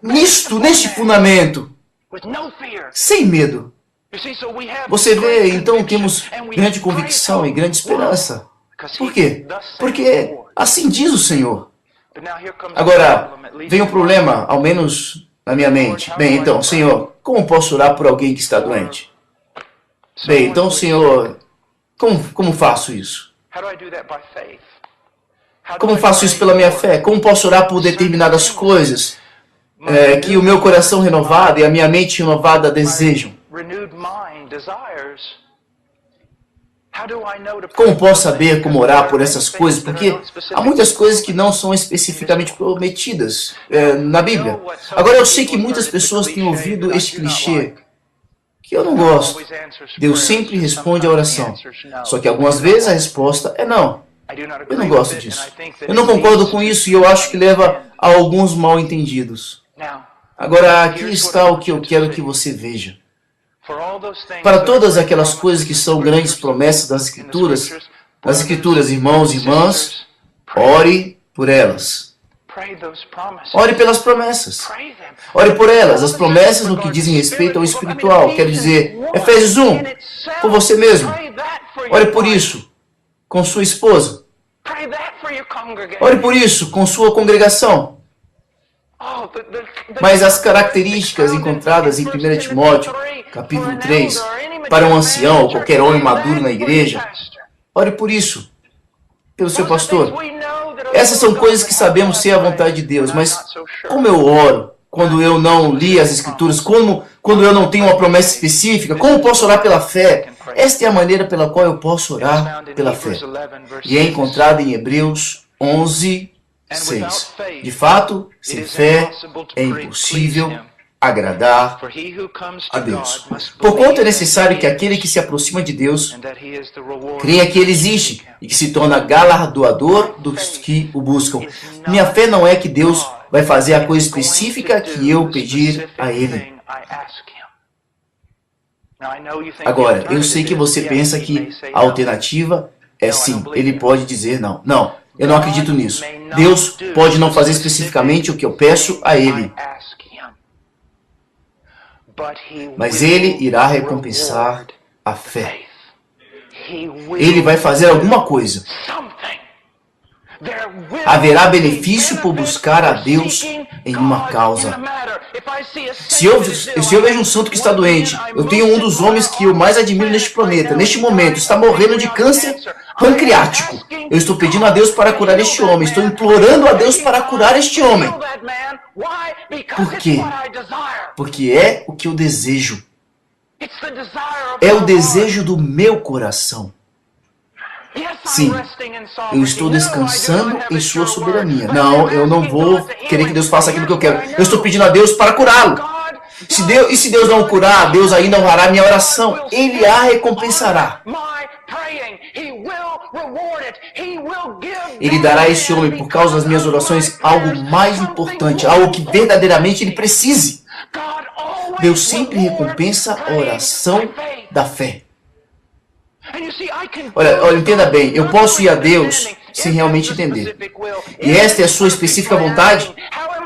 Neste fundamento. Sem medo. Você vê, então temos grande convicção e grande esperança. Por quê? Porque assim diz o Senhor. Agora, vem um problema, ao menos na minha mente. Bem, então, Senhor, como posso orar por alguém que está doente? Bem, então, Senhor, como faço isso? Como faço isso pela minha fé? Como posso orar por determinadas coisas que o meu coração renovado e a minha mente renovada desejam? Como posso saber como orar por essas coisas? Porque há muitas coisas que não são especificamente prometidas na Bíblia. Agora, eu sei que muitas pessoas têm ouvido este clichê, que eu não gosto. Deus sempre responde à oração. Só que algumas vezes a resposta é não. Eu não gosto disso. Eu não concordo com isso e eu acho que leva a alguns mal-entendidos. Agora, aqui está o que eu quero que você veja. Para todas aquelas coisas que são grandes promessas das Escrituras, irmãos e irmãs, ore por elas. Ore pelas promessas. Ore por elas, as promessas no que dizem respeito ao espiritual. Quero dizer, Efésios 1, por você mesmo. Ore por isso, com sua esposa. Ore por isso, com sua congregação. Mas as características encontradas em 1 Timóteo, capítulo 3, para um ancião ou qualquer homem maduro na igreja, ore por isso, pelo seu pastor. Essas são coisas que sabemos ser a vontade de Deus, mas como eu oro quando eu não li as Escrituras, quando eu não tenho uma promessa específica, como posso orar pela fé? Esta é a maneira pela qual eu posso orar pela fé. E é encontrada em Hebreus 11, 6. De fato, sem fé é impossível agradar a Deus. Porquanto é necessário que aquele que se aproxima de Deus creia que Ele existe e que se torna galardoador dos que o buscam. Minha fé não é que Deus vai fazer a coisa específica que eu pedir a Ele. Agora, eu sei que você pensa que a alternativa é sim, Ele pode dizer não. Não. Eu não acredito nisso. Deus pode não fazer especificamente o que eu peço a Ele. Mas Ele irá recompensar a fé. Ele vai fazer alguma coisa. Haverá benefício por buscar a Deus em uma causa. Se eu vejo um santo que está doente, eu tenho um dos homens que eu mais admiro neste planeta, neste momento, está morrendo de câncer pancreático. Eu estou pedindo a Deus para curar este homem, estou implorando a Deus para curar este homem. Por quê? Porque é o que eu desejo. É o desejo do meu coração. Sim, eu estou descansando em sua soberania. Não, eu não vou querer que Deus faça aquilo que eu quero. Eu estou pedindo a Deus para curá-lo. Se Deus não curar, Deus ainda honrará minha oração. Ele a recompensará. Ele dará a esse homem, por causa das minhas orações, algo mais importante, algo que verdadeiramente ele precise. Deus sempre recompensa a oração da fé. Olha, entenda bem, eu posso ir a Deus sem realmente entender. E esta é a sua específica vontade?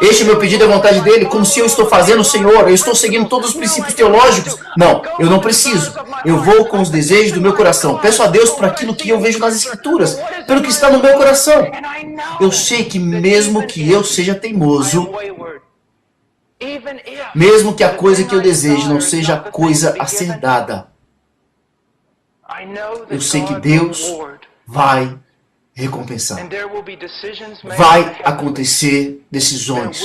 Este é meu pedido, é a vontade dele, como se eu estou fazendo, Senhor, eu estou seguindo todos os princípios teológicos. Não, eu não preciso. Eu vou com os desejos do meu coração. Peço a Deus por aquilo que eu vejo nas Escrituras, pelo que está no meu coração. Eu sei que mesmo que eu seja teimoso, mesmo que a coisa que eu desejo não seja a coisa a ser dada, eu sei que Deus vai recompensar. Vai acontecer decisões.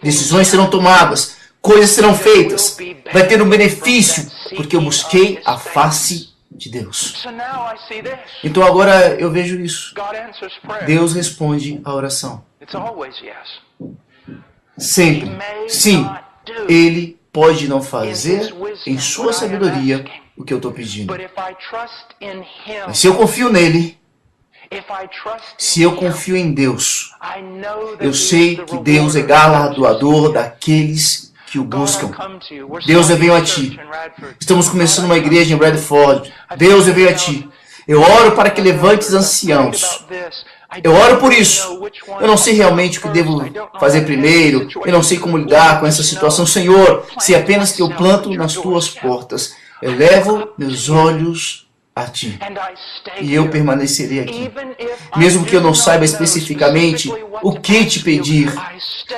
Decisões serão tomadas. Coisas serão feitas. Vai ter um benefício, porque eu busquei a face de Deus. Então agora eu vejo isso. Deus responde a oração. Sempre. Sim, Ele pode não fazer em sua sabedoria o que eu estou pedindo. Mas se eu confio nele, se eu confio em Deus, eu sei que Deus é galardoador daqueles que o buscam. Deus, eu venho a Ti. Estamos começando uma igreja em Bradford. Deus, eu venho a Ti. Eu oro para que levantes anciãos. Eu oro por isso. Eu não sei realmente o que devo fazer primeiro. Eu não sei como lidar com essa situação. Senhor, sei apenas que eu planto nas Tuas portas. Elevo meus olhos a Ti. E eu permanecerei aqui. Mesmo que eu não saiba especificamente o que Te pedir,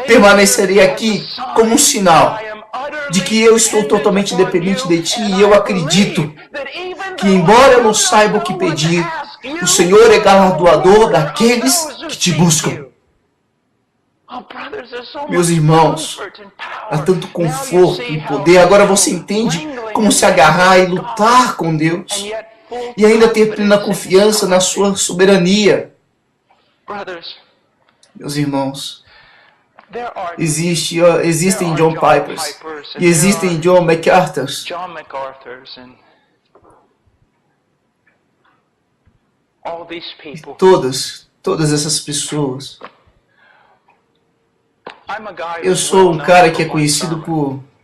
permanecerei aqui como um sinal de que eu estou totalmente dependente de Ti e eu acredito que, embora eu não saiba o que pedir, o Senhor é galardoador daqueles que Te buscam. Meus irmãos, há tanto conforto e poder. Agora você entende como se agarrar e lutar com Deus e ainda ter plena confiança na sua soberania. Meus irmãos, existem John Pipers e existem John MacArthurs. E todas essas pessoas. Eu sou um cara que é conhecido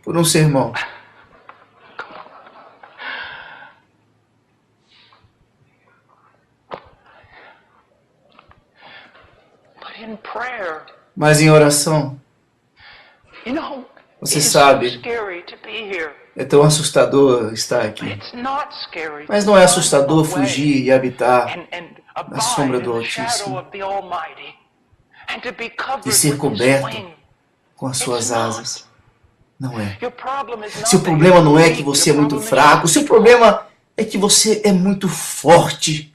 por um sermão. Mas em oração, você sabe, é tão assustador estar aqui. Mas não é assustador fugir e habitar na sombra do Altíssimo e ser coberto com as suas asas. Não é. Seu problema não é que você é muito fraco. Seu problema é que você é muito forte.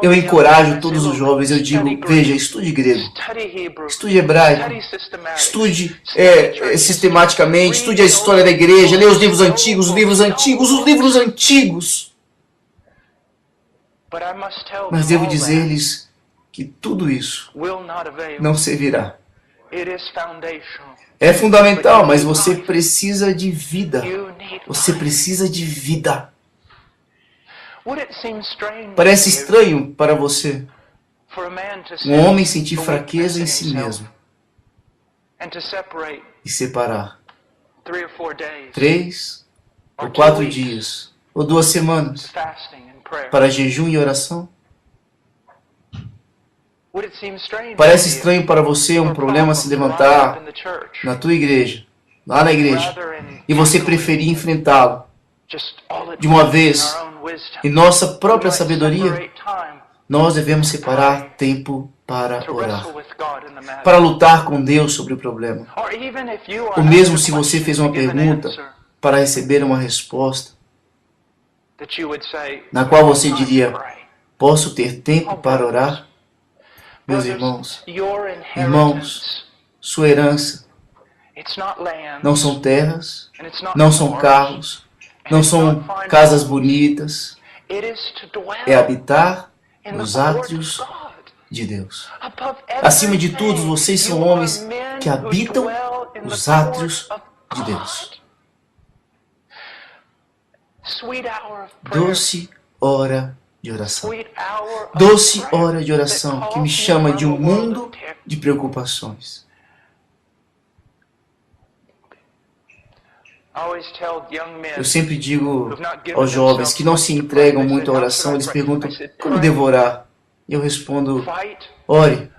Eu encorajo todos os jovens, eu digo, veja, estude grego, estude hebraico, estude sistematicamente, estude a história da igreja, leia os livros antigos, os livros antigos, os livros antigos. Mas devo dizer-lhes que tudo isso não servirá. É fundamental, mas você precisa de vida. Você precisa de vida. Parece estranho para você um homem sentir fraqueza em si mesmo e separar 3 ou 4 dias ou 2 semanas para jejum e oração? Parece estranho para você um problema se levantar na tua igreja, lá na igreja, e você preferir enfrentá-lo de uma vez em nossa própria sabedoria? Nós devemos separar tempo para orar, para lutar com Deus sobre o problema. Ou mesmo se você fez uma pergunta para receber uma resposta, na qual você diria, posso ter tempo para orar? Meus irmãos, sua herança não são terras, não são carros, não são casas bonitas, é habitar nos átrios de Deus. Acima de tudo, vocês são homens que habitam os átrios de Deus. Doce hora de oração. Doce hora de oração que me chama de um mundo de preocupações. Eu sempre digo aos jovens que não se entregam muito à oração, eles perguntam, como devo orar? E eu respondo, ore,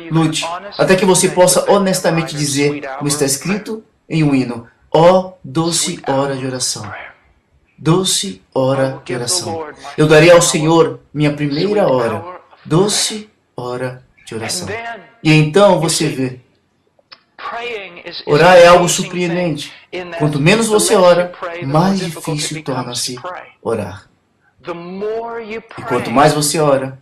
lute, até que você possa honestamente dizer, como está escrito em um hino, ó doce hora de oração. Doce hora de oração. Eu darei ao Senhor minha primeira hora. Doce hora de oração. E então você vê, orar é algo surpreendente. Quanto menos você ora, mais difícil torna-se orar. E quanto mais você ora,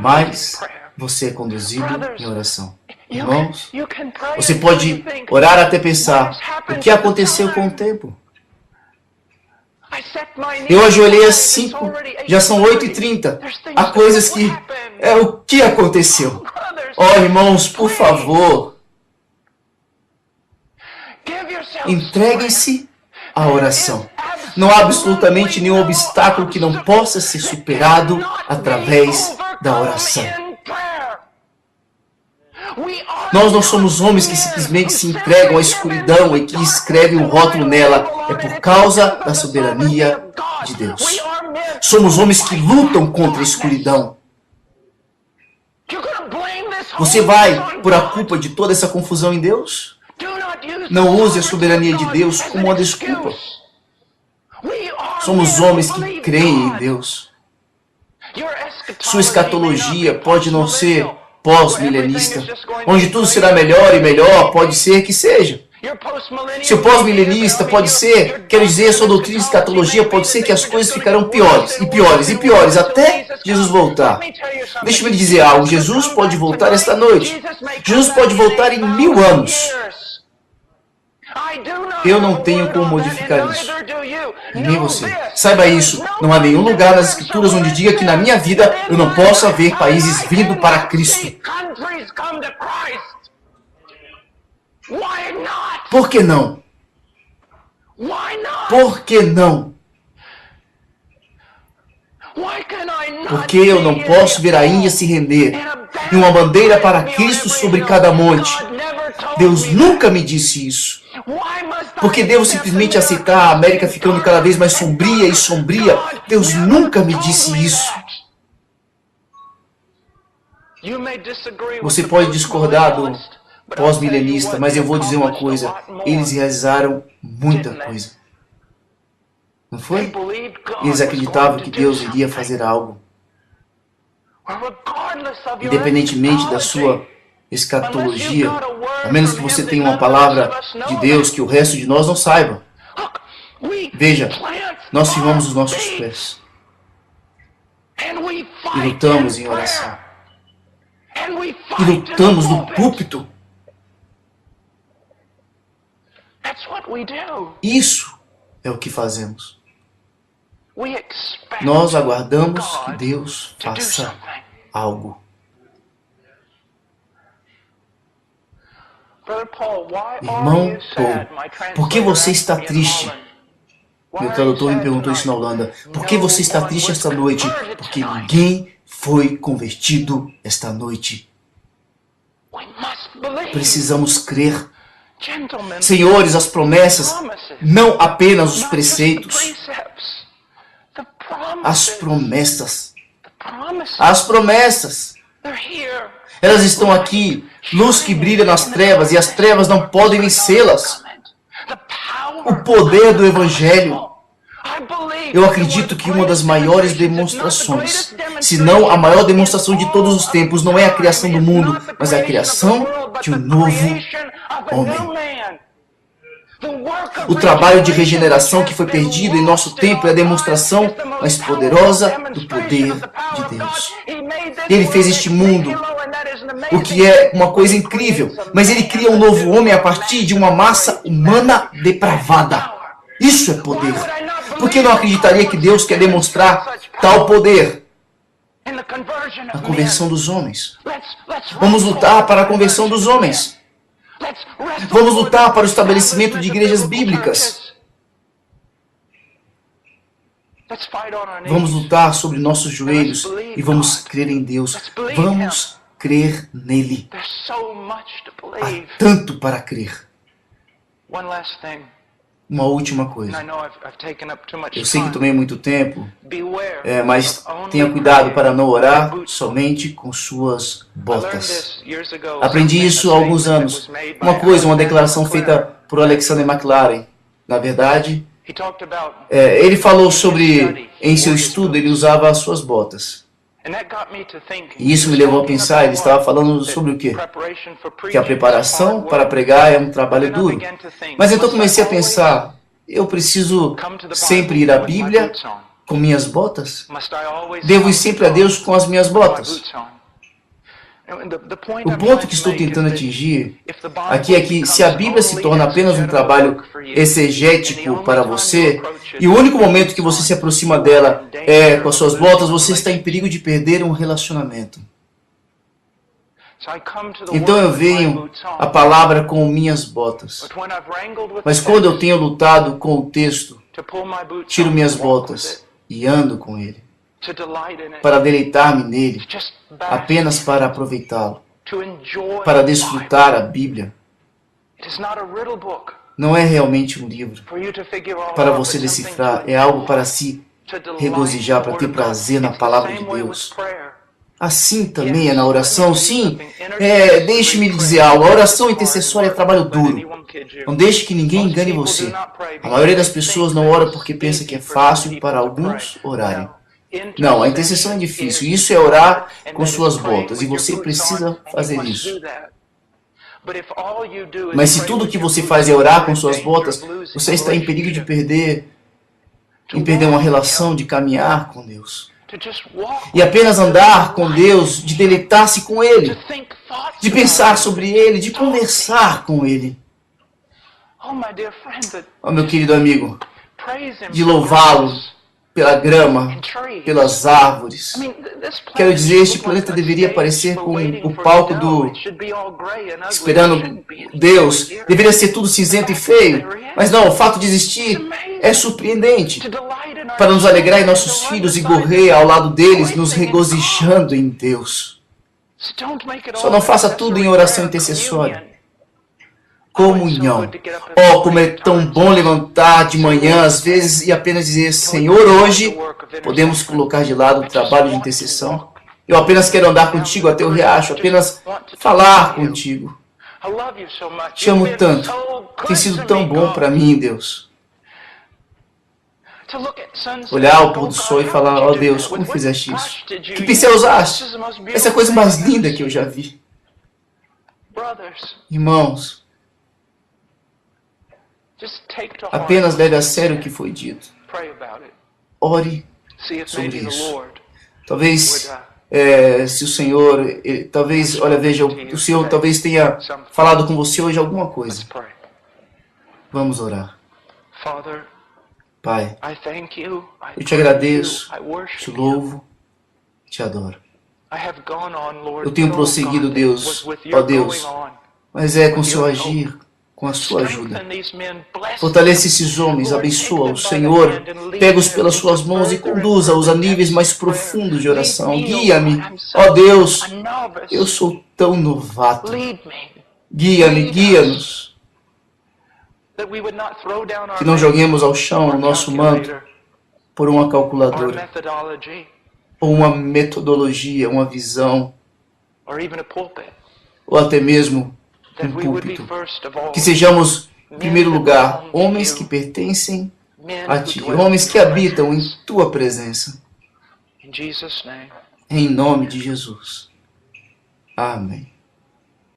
mais você é conduzido em oração. Irmãos, você pode orar até pensar, o que aconteceu com o tempo? Eu ajoelhei às 5, já são 8h30. Há coisas que... o que aconteceu? Oh, irmãos, por favor, entreguem-se à oração. Não há absolutamente nenhum obstáculo que não possa ser superado através da oração. Nós não somos homens que simplesmente se entregam à escuridão e que escrevem um rótulo nela. É por causa da soberania de Deus. Somos homens que lutam contra a escuridão. Você vai pôr a culpa de toda essa confusão em Deus? Não use a soberania de Deus como uma desculpa. Somos homens que creem em Deus. Sua escatologia pode não ser pós-milenista, onde tudo será melhor e melhor, pode ser que seja. Seu pós-milenista pode ser, quero dizer, sua doutrina de escatologia pode ser que as coisas ficarão piores, e piores, e piores, até Jesus voltar. Deixa-me lhe dizer algo, Jesus pode voltar esta noite. Jesus pode voltar em 1000 anos. Eu não tenho como modificar isso. E nem você. Saiba isso, não há nenhum lugar nas Escrituras onde diga que na minha vida eu não possa ver países vindo para Cristo. Por que não? Por que não? Por que eu não posso ver a Índia se render e uma bandeira para Cristo sobre cada monte? Deus nunca me disse isso. Por que devo simplesmente aceitar a América ficando cada vez mais sombria e sombria? Deus nunca me disse isso. Você pode discordar do pós-milenista, mas eu vou dizer uma coisa. Eles realizaram muita coisa. Não foi? Eles acreditavam que Deus iria fazer algo. Independentemente da sua escatologia, a menos que você tenha uma palavra de Deus que o resto de nós não saiba. Veja, nós firmamos os nossos pés e lutamos em oração. E lutamos no púlpito. Isso é o que fazemos. Nós aguardamos que Deus faça algo. Irmão Paul, por que você está triste? Meu tradutor me perguntou isso na Holanda. Por que você está triste esta noite? Porque ninguém foi convertido esta noite. Precisamos crer. Senhores, as promessas, não apenas os preceitos. As promessas. As promessas. Elas estão aqui, luz que brilha nas trevas, e as trevas não podem vencê-las. O poder do Evangelho. Eu acredito que uma das maiores demonstrações, se não a maior demonstração de todos os tempos, não é a criação do mundo, mas a criação de um novo homem. O trabalho de regeneração que foi perdido em nosso tempo é a demonstração mais poderosa do poder de Deus. Ele fez este mundo, o que é uma coisa incrível, mas ele cria um novo homem a partir de uma massa humana depravada. Isso é poder. Por que eu não acreditaria que Deus quer demonstrar tal poder? A conversão dos homens. Vamos lutar para a conversão dos homens. Vamos lutar para o estabelecimento de igrejas bíblicas. Vamos lutar sobre nossos joelhos e vamos crer em Deus. Vamos crer nele. Há tanto para crer. Uma última coisa. Eu sei que tomei muito tempo, mas tenha cuidado para não orar somente com suas botas. Aprendi isso há alguns anos. Uma declaração feita por Alexander McLaren. Na verdade, ele falou sobre, em seu estudo, ele usava as suas botas. E isso me levou a pensar, ele estava falando sobre o quê? Que a preparação para pregar é um trabalho duro. Mas então comecei a pensar, eu preciso sempre ir à Bíblia com minhas botas? Devo ir sempre a Deus com as minhas botas? O ponto que estou tentando atingir aqui é que se a Bíblia se torna apenas um trabalho exegético para você, e o único momento que você se aproxima dela é com as suas botas, você está em perigo de perder um relacionamento. Então eu venho à palavra com minhas botas. Mas quando eu tenho lutado com o texto, tiro minhas botas e ando com ele, para deleitar-me nele, apenas para aproveitá-lo, para desfrutar a Bíblia. Não é realmente um livro para você decifrar, é algo para se regozijar, para ter prazer na palavra de Deus. Assim também é na oração. Sim, deixe-me dizer algo, a oração intercessória é trabalho duro. Não deixe que ninguém engane você. A maioria das pessoas não ora porque pensa que é fácil para alguns orarem. Não, a intercessão é difícil. Isso é orar com suas botas, e você precisa fazer isso. Mas se tudo o que você faz é orar com suas botas, você está em perigo de perder uma relação, de caminhar com Deus. E apenas andar com Deus, de deleitar-se com Ele, de pensar sobre Ele, de conversar com Ele. Oh, meu querido amigo, de louvá-lo pela grama, pelas árvores. Quero dizer, este planeta deveria parecer com o palco esperando Deus. Deveria ser tudo cinzento e feio. Mas não, o fato de existir é surpreendente. Para nos alegrar em nossos filhos e correr ao lado deles, nos regozijando em Deus. Só não faça tudo em oração intercessória. Comunhão. Oh, como é tão bom levantar de manhã, às vezes, e apenas dizer, Senhor, hoje podemos colocar de lado o trabalho de intercessão. Eu apenas quero andar contigo até o riacho, apenas falar contigo. Te amo tanto. Tem sido tão bom para mim, Deus. Olhar ao pôr do sol e falar, ó Deus, como fizeste isso? Que pincel usaste? Essa é a coisa mais linda que eu já vi. Irmãos, apenas leve a sério o que foi dito. Ore sobre isso. Talvez, se o Senhor, veja, o Senhor talvez tenha falado com você hoje alguma coisa. Vamos orar. Pai, eu te agradeço, te louvo, te adoro. Eu tenho prosseguido, Deus, ó Deus, mas é com o seu agir, com a sua ajuda. Fortalece esses homens, abençoa-os, Senhor, pega-os pelas suas mãos e conduza-os a níveis mais profundos de oração. Guia-me, ó Deus, eu sou tão novato. Guia-me, guia-nos. Que não joguemos ao chão o nosso manto por uma calculadora, ou uma metodologia, uma visão, ou até mesmo um púlpito. Que sejamos, em primeiro lugar, homens que pertencem a Ti, homens que habitam em Tua presença. Em nome de Jesus. Amém.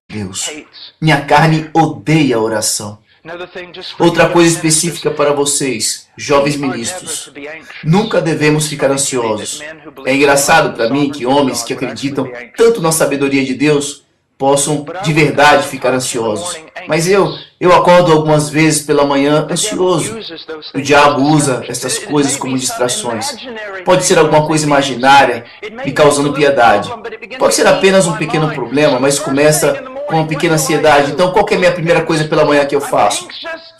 Deus, minha carne odeia a oração. Outra coisa específica para vocês, jovens ministros. Nunca devemos ficar ansiosos. É engraçado para mim que homens que acreditam tanto na sabedoria de Deus possam de verdade ficar ansiosos. Mas eu acordo algumas vezes pela manhã ansioso. O diabo usa essas coisas como distrações. Pode ser alguma coisa imaginária, me causando piedade. Pode ser apenas um pequeno problema, mas começa com uma pequena ansiedade. Então, qual que é a minha primeira coisa pela manhã que eu faço?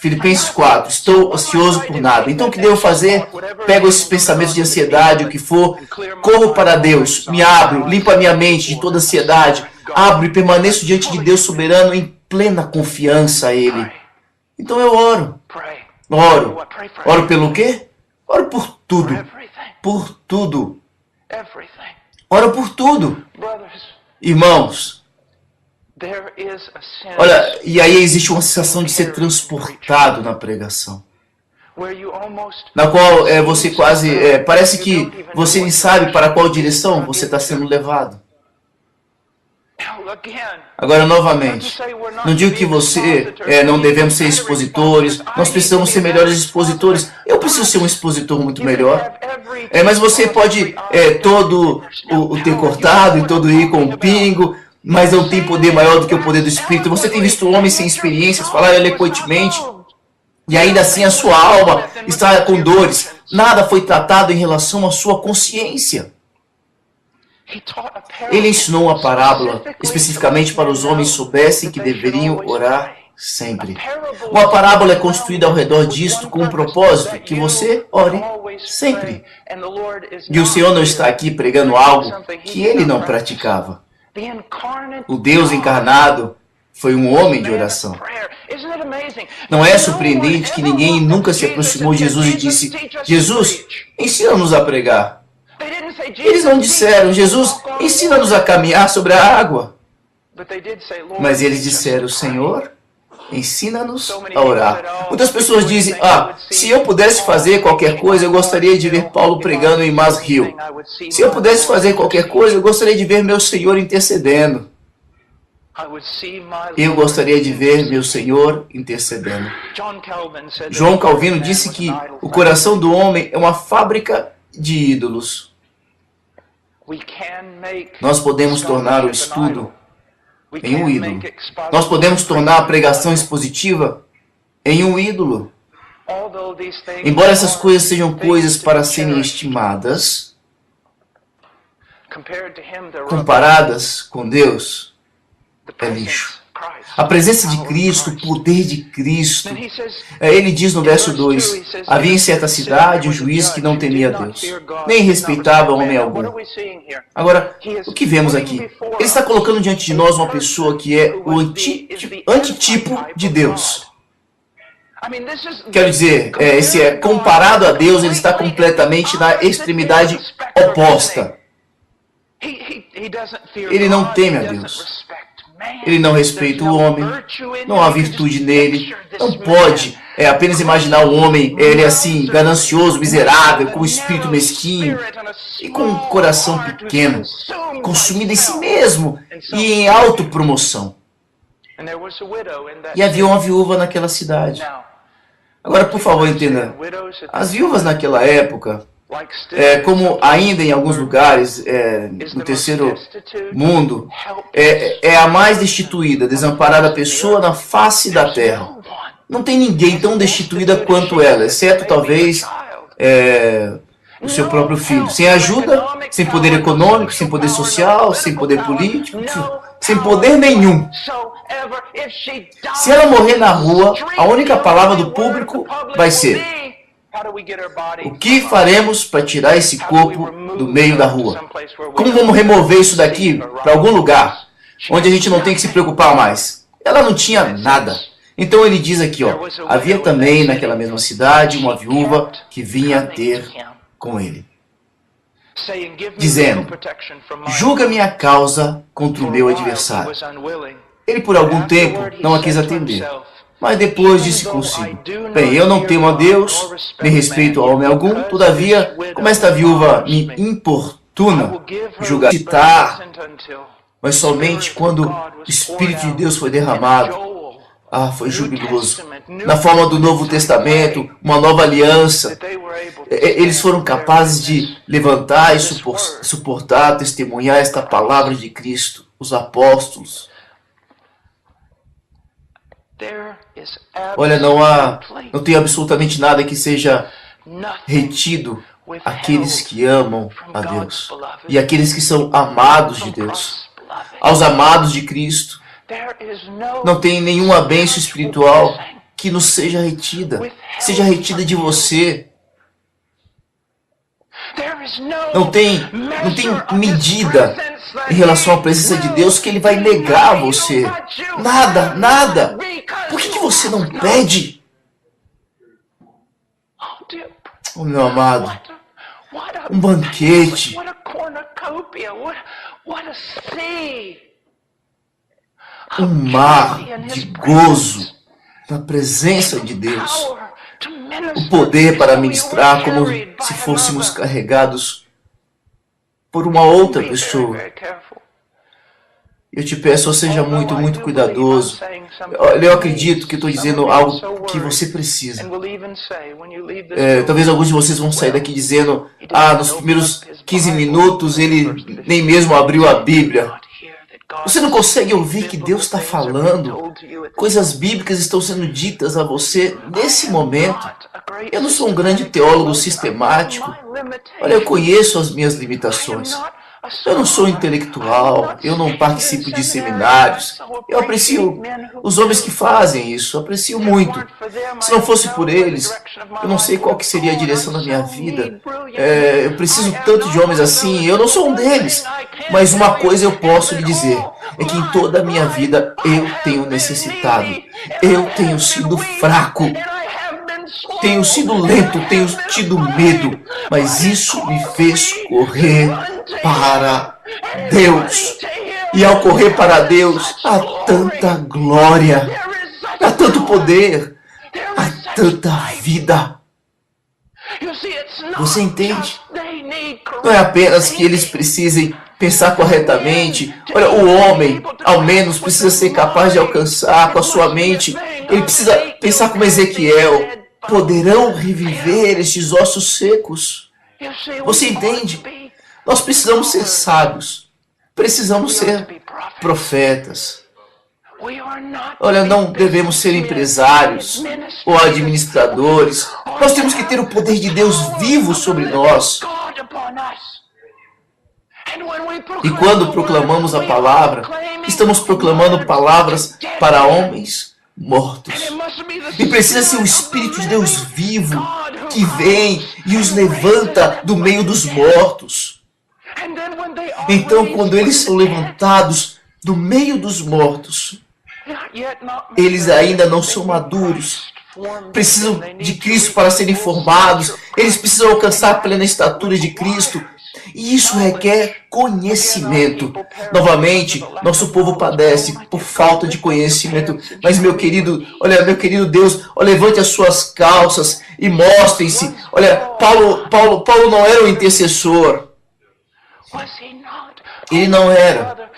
Filipenses 4. Estou ansioso por nada. Então, o que devo fazer? Pego esses pensamentos de ansiedade, o que for, corro para Deus, me abro, limpo a minha mente de toda ansiedade, abro e permaneço diante de Deus soberano em plena confiança a Ele. Então eu oro. Oro. Oro pelo quê? Oro por tudo. Por tudo. Oro por tudo. Irmãos, olha, e aí existe uma sensação de ser transportado na pregação, na qual você quase, parece que você nem sabe para qual direção você está sendo levado. Agora, novamente, não digo que não devemos ser expositores, nós precisamos ser melhores expositores. Eu preciso ser um expositor muito melhor. Mas você pode todo o ter cortado e todo ir com o pingo, mas não tem poder maior do que o poder do Espírito. Você tem visto homens sem experiências falar eloquentemente, e ainda assim a sua alma está com dores. Nada foi tratado em relação à sua consciência. Ele ensinou uma parábola especificamente para os homens soubessem que deveriam orar sempre. Uma parábola é construída ao redor disto com um propósito, que você ore sempre. E o Senhor não está aqui pregando algo que ele não praticava. O Deus encarnado foi um homem de oração. Não é surpreendente que ninguém nunca se aproximou de Jesus e disse: Jesus, ensina-nos a pregar. Eles não disseram: Jesus, ensina-nos a caminhar sobre a água. Mas eles disseram: Senhor, ensina-nos a orar. Muitas pessoas dizem: se eu pudesse fazer qualquer coisa, eu gostaria de ver Paulo pregando em Mars Hill. Se eu pudesse fazer qualquer coisa, eu gostaria de ver meu Senhor intercedendo. Eu gostaria de ver meu Senhor intercedendo. João Calvino disse que o coração do homem é uma fábrica de ídolos. Nós podemos tornar o estudo em um ídolo. Nós podemos tornar a pregação expositiva em um ídolo. Embora essas coisas sejam coisas para serem estimadas, comparadas com Deus, é lixo. A presença de Cristo, o poder de Cristo. Ele diz no verso 2, havia em certa cidade um juiz que não temia Deus, nem respeitava homem algum. Agora, o que vemos aqui? Ele está colocando diante de nós uma pessoa que é o antitipo de Deus. Quero dizer, comparado a Deus, ele está completamente na extremidade oposta. Ele não teme a Deus. Ele não respeita o homem, não há virtude nele, não pode apenas imaginar o homem, ele é assim, ganancioso, miserável, com um espírito mesquinho e com um coração pequeno, consumido em si mesmo e em autopromoção. E havia uma viúva naquela cidade. Agora, por favor, entenda, as viúvas naquela época, como ainda em alguns lugares no terceiro mundo, é a mais destituída, desamparada pessoa na face da terra. Não tem ninguém tão destituída quanto ela, exceto talvez o seu próprio filho. Sem ajuda, sem poder econômico, sem poder social, sem poder político, sem poder nenhum. Se ela morrer na rua, a única palavra do público vai ser: o que faremos para tirar esse corpo do meio da rua? Como vamos remover isso daqui para algum lugar onde a gente não tem que se preocupar mais? Ela não tinha nada. Então ele diz aqui, havia também naquela mesma cidade uma viúva que vinha ter com ele, dizendo: julga minha causa contra o meu adversário. Ele por algum tempo não a quis atender. Mas depois disse consigo: bem, eu não temo a Deus, nem respeito a homem algum, todavia, como esta viúva me importuna, julgar, mas somente quando o Espírito de Deus foi derramado, foi jubiloso. Na forma do Novo Testamento, uma nova aliança, eles foram capazes de levantar e suportar, testemunhar esta palavra de Cristo, os apóstolos. Olha, não tem absolutamente nada que seja retido àqueles que amam a Deus e àqueles que são amados de Deus. Aos amados de Cristo, não tem nenhuma bênção espiritual que nos seja retida de você. Não tem medida em relação à presença de Deus que Ele vai negar a você. Nada, nada. Por que você não pede? Oh, meu amado, um banquete. Um mar de gozo na presença de Deus. O poder para ministrar como se fôssemos carregados por uma outra pessoa. Eu te peço, seja muito cuidadoso. Eu acredito que estou dizendo algo que você precisa. Talvez alguns de vocês vão sair daqui dizendo, nos primeiros 15 minutos ele nem mesmo abriu a Bíblia. Você não consegue ouvir que Deus está falando? Coisas bíblicas estão sendo ditas a você nesse momento. Eu não sou um grande teólogo sistemático. Olha, eu conheço as minhas limitações. Eu não sou intelectual, eu não participo de seminários. Eu aprecio os homens que fazem isso, aprecio muito. Se não fosse por eles, eu não sei qual que seria a direção da minha vida. Eu preciso tanto de homens assim, eu não sou um deles. Mas uma coisa eu posso lhe dizer, é que em toda a minha vida eu tenho necessitado. Eu tenho sido fraco. Tenho sido lento, tenho tido medo, mas isso me fez correr para Deus. E ao correr para Deus, há tanta glória, há tanto poder, há tanta vida. Você entende? Não é apenas que eles precisem pensar corretamente. Olha, o homem, ao menos, precisa ser capaz de alcançar com a sua mente. Ele precisa pensar como Ezequiel. Poderão reviver estes ossos secos? Você entende? Nós precisamos ser sábios. Precisamos ser profetas. Olha, não devemos ser empresários ou administradores. Nós temos que ter o poder de Deus vivo sobre nós. E quando proclamamos a palavra, estamos proclamando palavras para homens mortos. E precisa ser o Espírito de Deus vivo que vem e os levanta do meio dos mortos. Então, quando eles são levantados do meio dos mortos, eles ainda não são maduros. Precisam de Cristo para serem formados. Eles precisam alcançar a plena estatura de Cristo. E isso requer conhecimento. Novamente, nosso povo padece por falta de conhecimento. Mas, meu querido Deus, levante as suas calças e mostrem-se. Olha, Paulo não era um intercessor. Ele não era.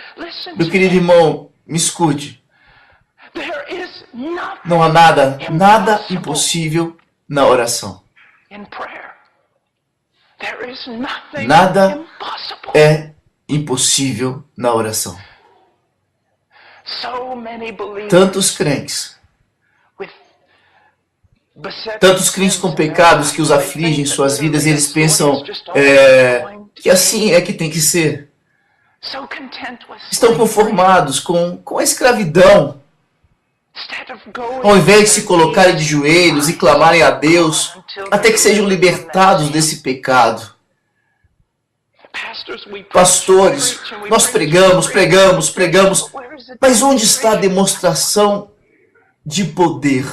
Meu querido irmão, me escute. Não há nada impossível na oração. Nada é impossível na oração. Tantos crentes com pecados que os afligem em suas vidas, eles pensam que assim é que tem que ser. Estão conformados com a escravidão. Ao invés de se colocarem de joelhos e clamarem a Deus, até que sejam libertados desse pecado. Pastores, nós pregamos, mas onde está a demonstração de poder?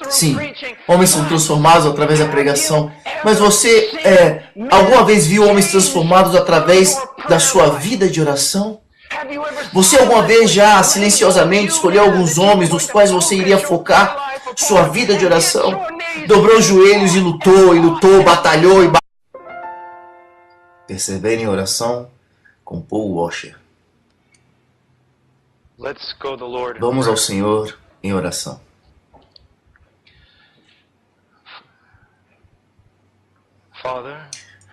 Sim, homens são transformados através da pregação, mas você alguma vez viu homens transformados através da sua vida de oração? Você alguma vez já silenciosamente escolheu alguns homens nos quais você iria focar sua vida de oração? Dobrou os joelhos e lutou, batalhou e Persevere em oração com Paul Washer. Vamos ao Senhor em oração.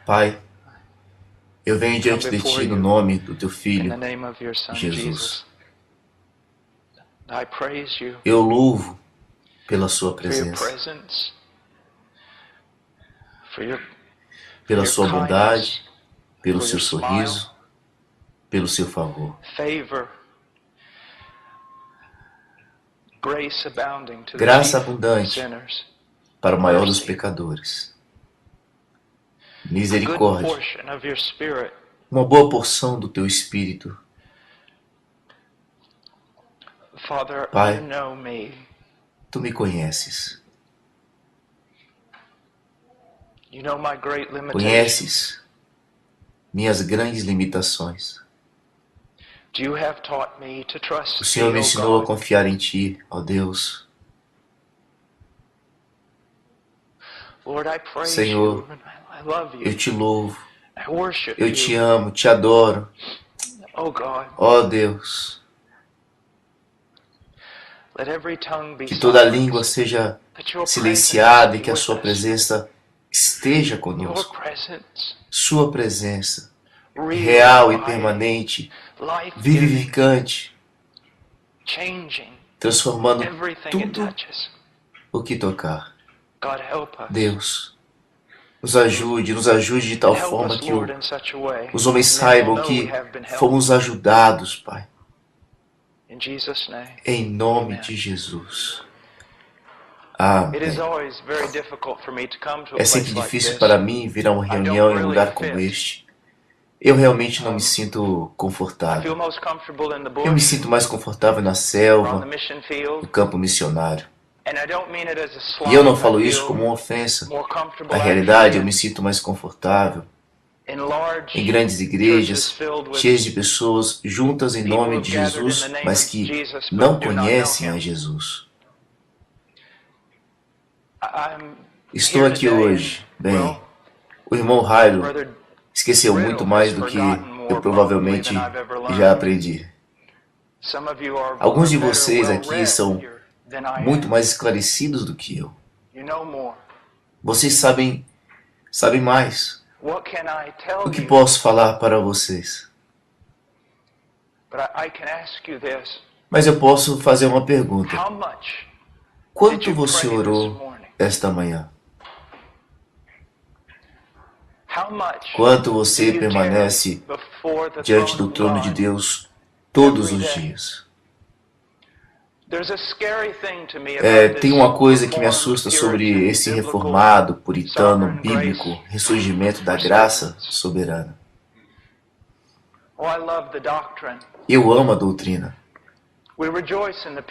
Pai, eu venho diante de Ti no nome do Teu Filho, Jesus. Eu louvo pela Sua presença, pela Sua bondade, pelo Seu sorriso, pelo Seu favor. Graça abundante para o maior dos pecadores. misericórdia, uma boa porção do teu Espírito. Pai, tu me conheces. Conheces minhas grandes limitações. O Senhor me ensinou a confiar em Ti, ó Deus. Senhor, eu te louvo, eu te amo, te adoro. Ó Deus, que toda língua seja silenciada e que a Sua presença esteja conosco. Sua presença, real e permanente, vivificante, transformando tudo o que tocar. Deus, nos ajude de tal forma que os homens saibam que fomos ajudados, Pai. Em nome de Jesus. Amém. É sempre difícil para mim vir a uma reunião em um lugar como este. Eu realmente não me sinto confortável. Eu me sinto mais confortável na selva, no campo missionário. E eu não falo isso como uma ofensa. Na realidade, eu me sinto mais confortável em grandes igrejas, cheias de pessoas juntas em nome de Jesus, mas que não conhecem a Jesus. Estou aqui hoje. Bem, o irmão Jairo esqueceu muito mais do que eu provavelmente já aprendi. Alguns de vocês aqui são muito mais esclarecidos do que eu. Vocês sabem mais. O que posso falar para vocês? Mas eu posso fazer uma pergunta. Quanto você orou esta manhã? Quanto você permanece diante do trono de Deus todos os dias? Tem uma coisa que me assusta sobre esse reformado, puritano, bíblico, ressurgimento da graça soberana. Eu amo a doutrina.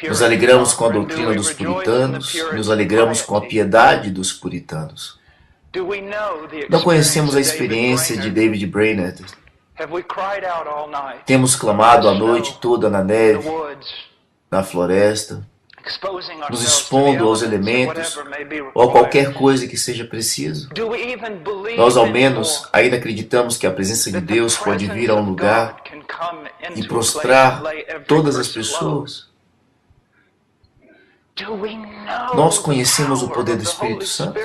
Nos alegramos com a doutrina dos puritanos, nos alegramos com a piedade dos puritanos. Não conhecemos a experiência de David Brainerd. Temos clamado a noite toda na neve, na floresta, nos expondo aos elementos ou a qualquer coisa que seja preciso. Nós, ao menos, ainda acreditamos que a presença de Deus pode vir a um lugar e prostrar todas as pessoas. Nós conhecemos o poder do Espírito Santo.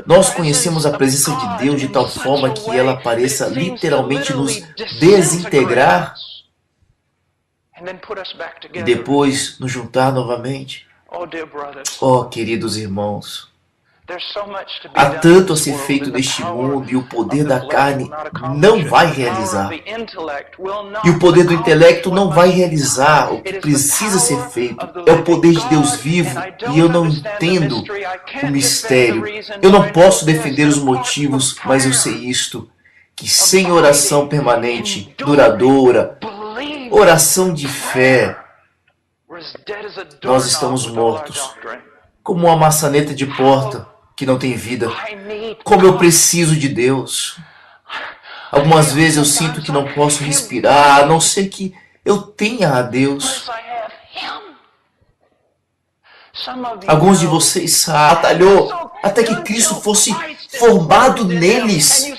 Nós conhecemos a presença de Deus de tal forma que ela pareça literalmente nos desintegrar e depois nos juntar novamente. Oh, queridos irmãos, há tanto a ser feito neste mundo e o poder da carne não vai realizar. E o poder do intelecto não vai realizar o que precisa ser feito. É o poder de Deus vivo e eu não entendo o mistério. Eu não posso defender os motivos, mas eu sei isto, que sem oração permanente, duradoura, oração de fé, nós estamos mortos, como uma maçaneta de porta que não tem vida. Como eu preciso de Deus. Algumas vezes eu sinto que não posso respirar, a não ser que eu tenha a Deus. Alguns de vocês batalhou até que Cristo fosse formado neles.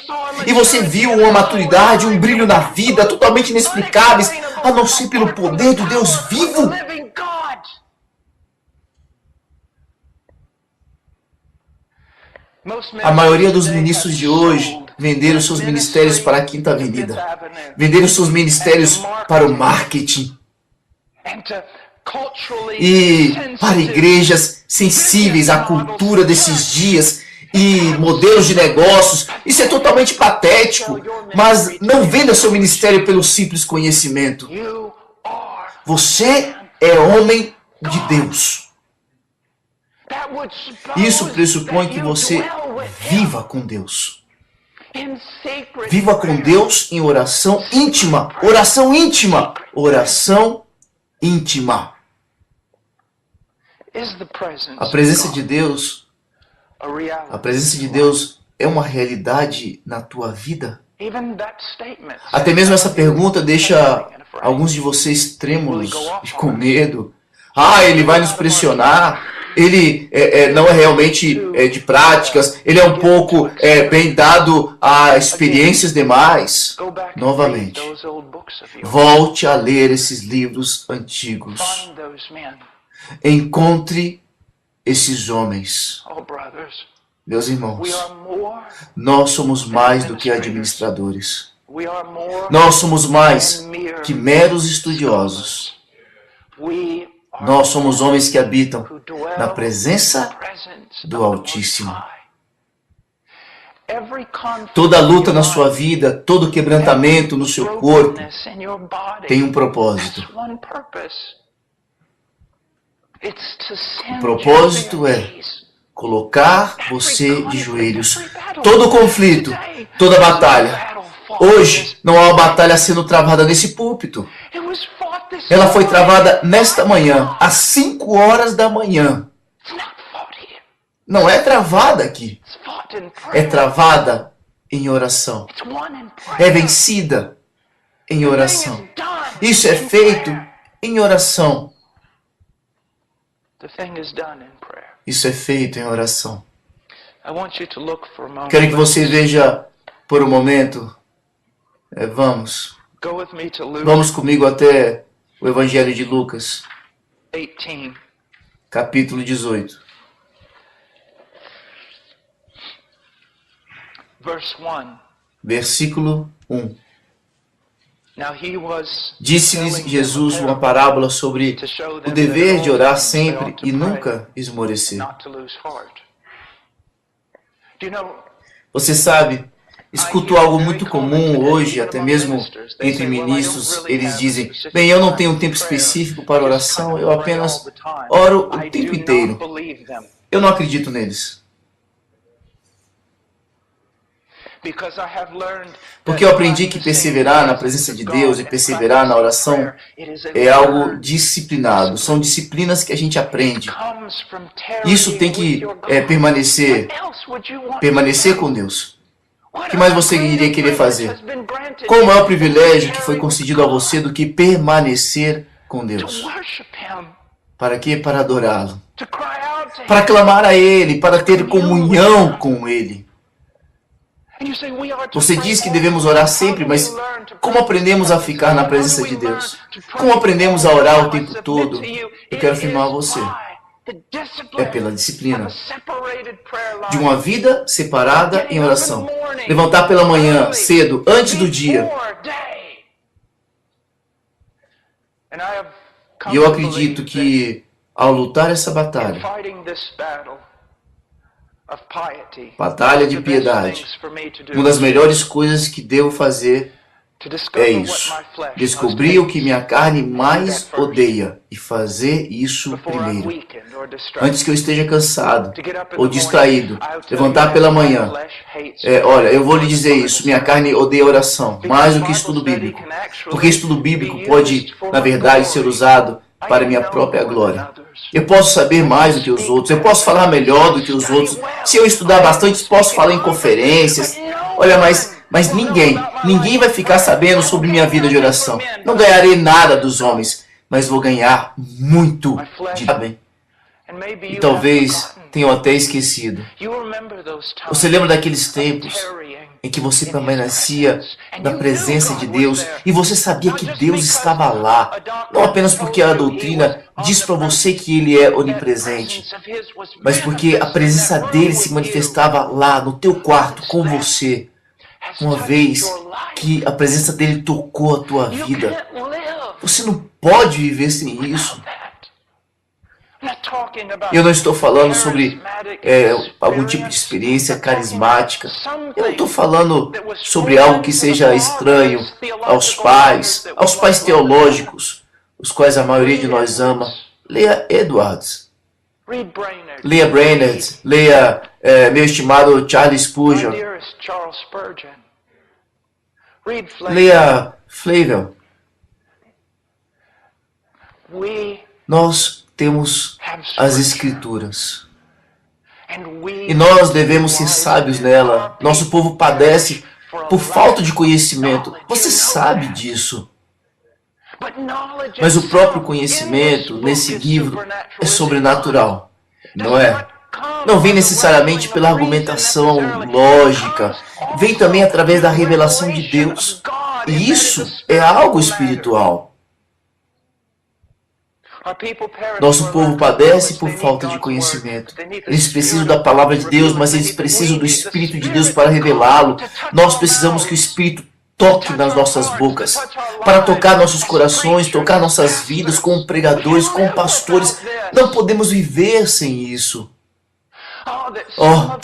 E você viu uma maturidade, um brilho na vida totalmente inexplicáveis, a não ser pelo poder do Deus vivo. A maioria dos ministros de hoje venderam seus ministérios para a Quinta Avenida. Venderam seus ministérios para o marketing. E para igrejas sensíveis à cultura desses dias e modelos de negócios. Isso é totalmente patético, mas não venda seu ministério pelo simples conhecimento. Você é homem de Deus. Isso pressupõe que você viva com Deus. Viva com Deus em oração íntima. Oração íntima. Oração íntima. A presença de Deus é uma realidade na tua vida? Até mesmo essa pergunta deixa alguns de vocês trêmulos e com medo. Ele vai nos pressionar. Ele não é realmente de práticas. Ele é um pouco bem dado a experiências demais. Novamente, volte a ler esses livros antigos. Encontre esses homens. Meus irmãos, nós somos mais do que administradores. Nós somos mais que meros estudiosos. Nós somos homens que habitam na presença do Altíssimo. Toda luta na sua vida, todo quebrantamento no seu corpo tem um propósito. O propósito é colocar você de joelhos. Todo conflito, toda batalha. Hoje não há uma batalha sendo travada nesse púlpito. Ela foi travada nesta manhã, às 5 horas da manhã. Não é travada aqui. É travada em oração. É vencida em oração. Isso é feito em oração. Isso é feito em oração. Quero que você veja por um momento. Vamos comigo até o Evangelho de Lucas, capítulo 18. Versículo 1. Disse-lhes Jesus uma parábola sobre o dever de orar sempre e nunca esmorecer. Você sabe, escuto algo muito comum hoje, até mesmo entre ministros. Eles dizem: bem, eu não tenho um tempo específico para oração, eu apenas oro o tempo inteiro. Eu não acredito neles. Porque eu aprendi que perseverar na presença de Deus e perseverar na oração é algo disciplinado. São disciplinas que a gente aprende. Isso tem que permanecer com Deus. O que mais você iria querer fazer? Qual o maior privilégio que foi concedido a você do que permanecer com Deus? Para quê? Para adorá-lo. Para clamar a Ele, para ter comunhão com Ele. Você diz que devemos orar sempre, mas como aprendemos a ficar na presença de Deus? Como aprendemos a orar o tempo todo? Eu quero afirmar a você. É pela disciplina de uma vida separada em oração. Levantar pela manhã, cedo, antes do dia. E eu acredito que ao lutar essa batalha de piedade, uma das melhores coisas que devo fazer é isso. Descobrir o que minha carne mais odeia e fazer isso primeiro. Antes que eu esteja cansado ou distraído, levantar pela manhã. Olha, eu vou lhe dizer isso. Minha carne odeia oração mais do que estudo bíblico. Porque estudo bíblico pode, na verdade, ser usado para minha própria glória. Eu posso saber mais do que os outros. Eu posso falar melhor do que os outros. Se eu estudar bastante, posso falar em conferências. Olha, mas ninguém vai ficar sabendo sobre minha vida de oração. Não ganharei nada dos homens, mas vou ganhar muito de bem. E talvez tenham até esquecido. Você lembra daqueles tempos em que você permanecia na presença de Deus e você sabia que Deus estava lá, não apenas porque a doutrina diz para você que Ele é onipresente, mas porque a presença dEle se manifestava lá no teu quarto com você. Uma vez que a presença dEle tocou a tua vida, você não pode viver sem isso. Eu não estou falando sobre algum tipo de experiência carismática. Eu não estou falando sobre algo que seja estranho aos pais teológicos, os quais a maioria de nós ama. Leia Edwards. Leia Brainerd, leia meu estimado Charles Spurgeon, leia Flavel. Nós temos as Escrituras e nós devemos ser sábios nela. Nosso povo padece por falta de conhecimento. Você sabe disso. Mas o próprio conhecimento nesse livro é sobrenatural, não é? Não vem necessariamente pela argumentação lógica, vem também através da revelação de Deus. E isso é algo espiritual. Nosso povo padece por falta de conhecimento. Eles precisam da palavra de Deus, mas eles precisam do Espírito de Deus para revelá-lo. Nós precisamos que o Espírito toque nas nossas bocas, para tocar nossos corações, tocar nossas vidas como pregadores, como pastores. Não podemos viver sem isso. Oh,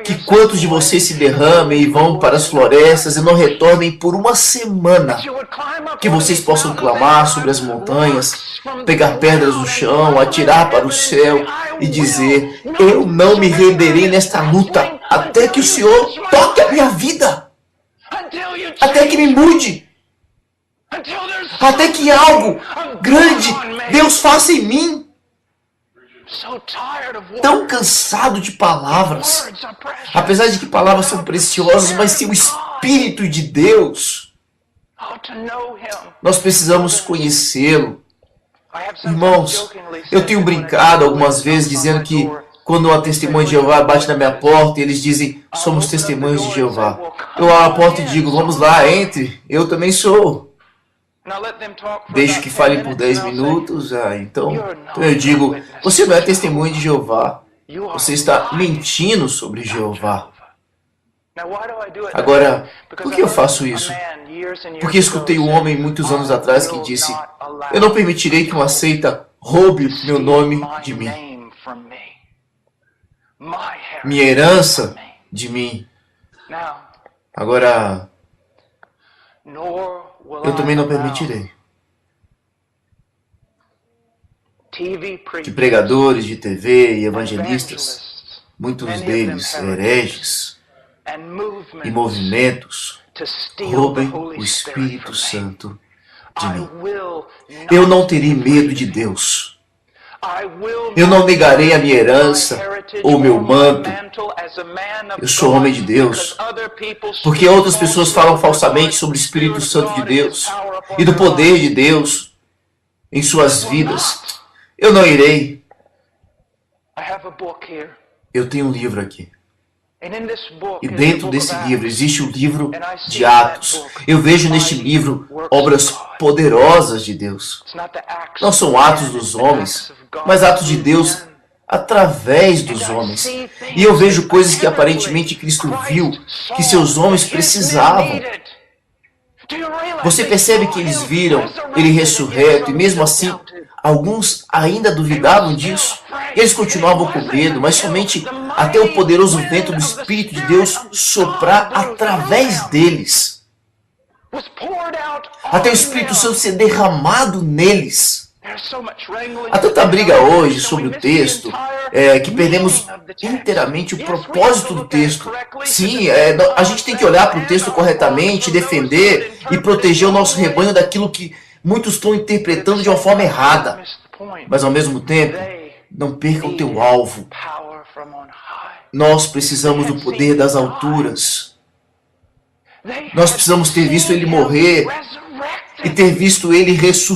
que quantos de vocês se derramem e vão para as florestas e não retornem por uma semana. Que vocês possam clamar sobre as montanhas, pegar pedras no chão, atirar para o céu e dizer: eu não me renderei nesta luta até que o Senhor toque a minha vida, até que me mude, até que algo grande Deus faça em mim. Tão cansado de palavras, apesar de que palavras são preciosas, mas sem o Espírito de Deus, nós precisamos conhecê-lo. Irmãos, eu tenho brincado algumas vezes dizendo que quando uma testemunha de Jeová bate na minha porta e eles dizem: somos testemunhas de Jeová, eu abro a porta e digo: vamos lá, entre, eu também sou. Deixo que fale por 10 minutos, então eu digo: você não é testemunha de Jeová, você está mentindo sobre Jeová. Agora, por que eu faço isso? Porque escutei um homem muitos anos atrás que disse: eu não permitirei que uma seita roube meu nome de mim, minha herança de mim. Agora, eu também não permitirei que pregadores de TV e evangelistas, muitos deles hereges e movimentos, roubem o Espírito Santo de mim. Eu não terei medo de Deus. Eu não negarei a minha herança ou meu manto. Eu sou homem de Deus. Porque outras pessoas falam falsamente sobre o Espírito Santo de Deus e do poder de Deus em suas vidas. Eu não irei. Eu tenho um livro aqui. E dentro desse livro existe o livro de Atos. Eu vejo neste livro obras poderosas de Deus. Não são atos dos homens, mas atos de Deus através dos homens. E eu vejo coisas que aparentemente Cristo viu, que seus homens precisavam. Você percebe que eles viram ele ressurreto e mesmo assim alguns ainda duvidavam disso. Eles continuavam com medo, mas somente até o poderoso vento do Espírito de Deus soprar através deles. Até o Espírito Santo ser derramado neles. Há tanta briga hoje sobre o texto que perdemos inteiramente o propósito do texto. Sim, a gente tem que olhar para o texto corretamente, defender e proteger o nosso rebanho daquilo que muitos estão interpretando de uma forma errada. Mas ao mesmo tempo, não perca o teu alvo. Nós precisamos do poder das alturas. Nós precisamos ter visto ele morrer e ter visto ele ressuscitar.